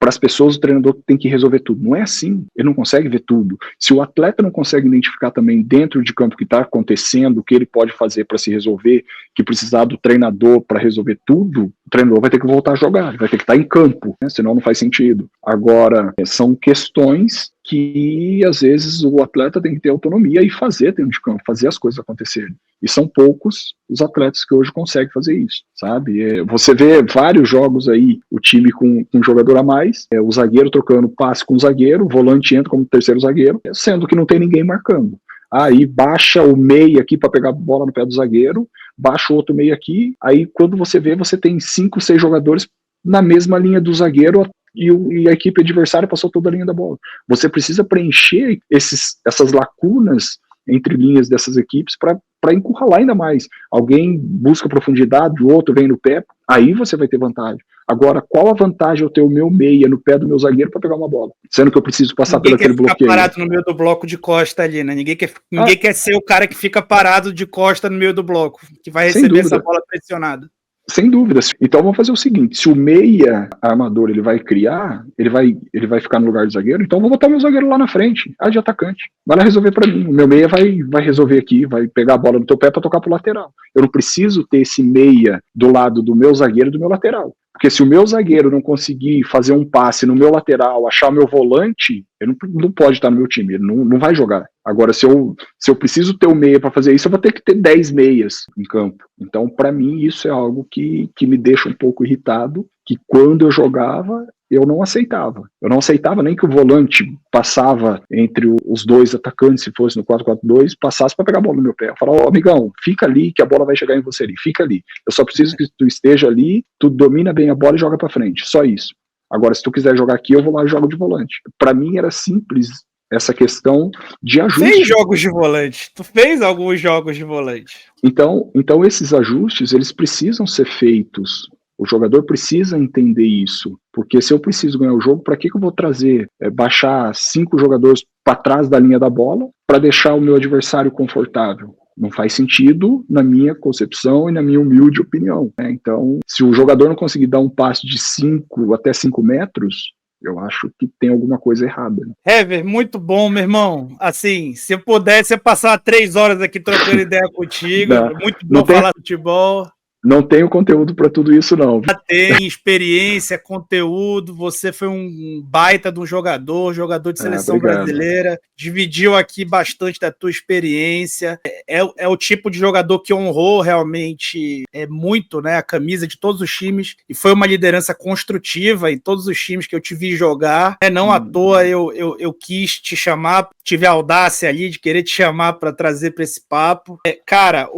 Speaker 2: para as pessoas, o treinador tem que resolver tudo. Não é assim, ele não consegue ver tudo. Se o atleta não consegue identificar também dentro de campo o que está acontecendo, o que ele pode fazer para se resolver, que precisar do treinador para resolver tudo, o treinador vai ter que voltar a jogar, vai ter que estar em campo, né? Senão não faz sentido. Agora, são questões que às vezes o atleta tem que ter autonomia e fazer dentro de campo, fazer as coisas acontecerem. E são poucos os atletas que hoje conseguem fazer isso, sabe? Você vê vários jogos aí, o time com um jogador a mais, o zagueiro trocando passe com o zagueiro, o volante entra como terceiro zagueiro, sendo que não tem ninguém marcando. Aí baixa o meio aqui para pegar a bola no pé do zagueiro, baixa o outro meio aqui, aí quando você vê, você tem 5, 6 jogadores na mesma linha do zagueiro e a equipe adversária passou toda a linha da bola. Você precisa preencher essas lacunas entre linhas dessas equipes para encurralar ainda mais. Alguém busca profundidade, o outro vem no pé, aí você vai ter vantagem. Agora, qual a vantagem eu ter o meu meia no pé do meu zagueiro para pegar uma bola? Sendo que eu preciso passar por aquele bloqueio.
Speaker 1: Ninguém quer ficar parado no meio do bloco de costa ali, né? Ninguém quer ser o cara que fica parado de costa no meio do bloco, que vai receber essa bola pressionada.
Speaker 2: Sem dúvida. Então vamos fazer o seguinte, se o meia armador ele vai criar, ele vai ficar no lugar do zagueiro, então eu vou botar meu zagueiro lá na frente, de atacante. Vai lá resolver para mim. O meu meia vai resolver aqui, vai pegar a bola no teu pé para tocar pro lateral. Eu não preciso ter esse meia do lado do meu zagueiro e do meu lateral. Porque se o meu zagueiro não conseguir fazer um passe no meu lateral, achar o meu volante, ele não pode estar no meu time, ele não vai jogar. Agora, se eu preciso ter um meia para fazer isso, eu vou ter que ter 10 meias em campo. Então, para mim, isso é algo que me deixa um pouco irritado, que quando eu jogava, eu não aceitava. Eu não aceitava nem que o volante passava entre os dois atacantes, se fosse no 4-4-2, passasse para pegar a bola no meu pé. Eu falava, amigão, fica ali que a bola vai chegar em você ali, fica ali. Eu só preciso que tu esteja ali, tu domina bem a bola e joga para frente, só isso. Agora, se tu quiser jogar aqui, eu vou lá e jogo de volante. Para mim era simples essa questão de ajuste.
Speaker 1: Fez jogos de volante. Tu fez alguns jogos de volante.
Speaker 2: Então esses ajustes, eles precisam ser feitos. O jogador precisa entender isso, porque se eu preciso ganhar o jogo, para que eu vou trazer, baixar 5 jogadores para trás da linha da bola para deixar o meu adversário confortável? Não faz sentido na minha concepção e na minha humilde opinião, né? Então, se o jogador não conseguir dar um passe de 5 até 5 metros, eu acho que tem alguma coisa errada.
Speaker 1: Hever, muito bom, meu irmão. Assim, se eu pudesse, eu passar 3 horas aqui trocando ideia contigo. Muito bom falar futebol.
Speaker 2: Não tenho conteúdo para tudo isso, não.
Speaker 1: Já tem experiência, conteúdo. Você foi um baita de um jogador de seleção brasileira. Dividiu aqui bastante da tua experiência. É o tipo de jogador que honrou realmente muito, né, a camisa de todos os times. E foi uma liderança construtiva em todos os times que eu te vi jogar. Não à toa eu quis te chamar, tive a audácia ali de querer te chamar para trazer para esse papo. Cara,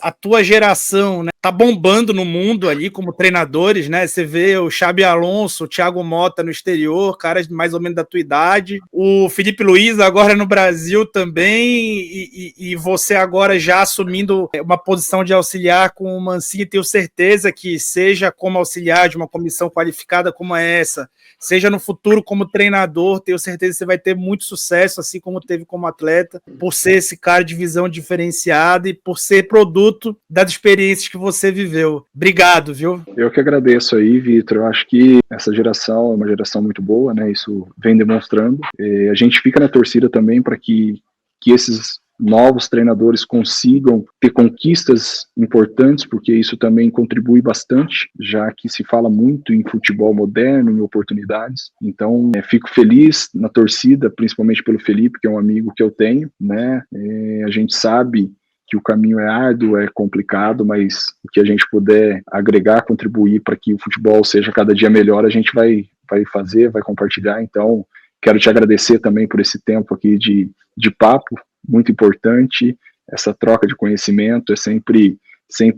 Speaker 1: a tua geração, né, tá bombando no mundo ali como treinadores, né? Você vê o Xabi Alonso, o Thiago Motta no exterior, caras mais ou menos da tua idade. O Felipe Luiz agora no Brasil também, e você agora já assumindo uma posição de auxiliar com o Mancini, tenho certeza que seja como auxiliar de uma comissão qualificada como essa, seja no futuro como treinador, tenho certeza que você vai ter muito sucesso, assim como teve como atleta, por ser esse cara de visão diferenciada e por ser produto das experiências que você viveu. Obrigado, viu?
Speaker 2: Eu que agradeço aí, Vitor. Eu acho que essa geração é uma geração muito boa, né? Isso vem demonstrando. A gente fica na torcida também para que esses novos treinadores consigam ter conquistas importantes, porque isso também contribui bastante, já que se fala muito em futebol moderno, em oportunidades. Então, fico feliz na torcida, principalmente pelo Felipe, que é um amigo que eu tenho, né? A gente sabe que o caminho é árduo, é complicado, mas o que a gente puder agregar, contribuir para que o futebol seja cada dia melhor, a gente vai fazer, vai compartilhar. Então, quero te agradecer também por esse tempo aqui de papo, muito importante. Essa troca de conhecimento é sempre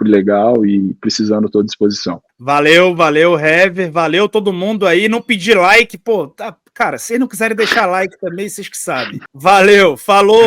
Speaker 2: legal e precisando, estou à disposição.
Speaker 1: Valeu, Hever, valeu todo mundo aí. Não pedir like, pô, tá, cara, se vocês não quiserem deixar like também, vocês que sabem. Valeu, falou!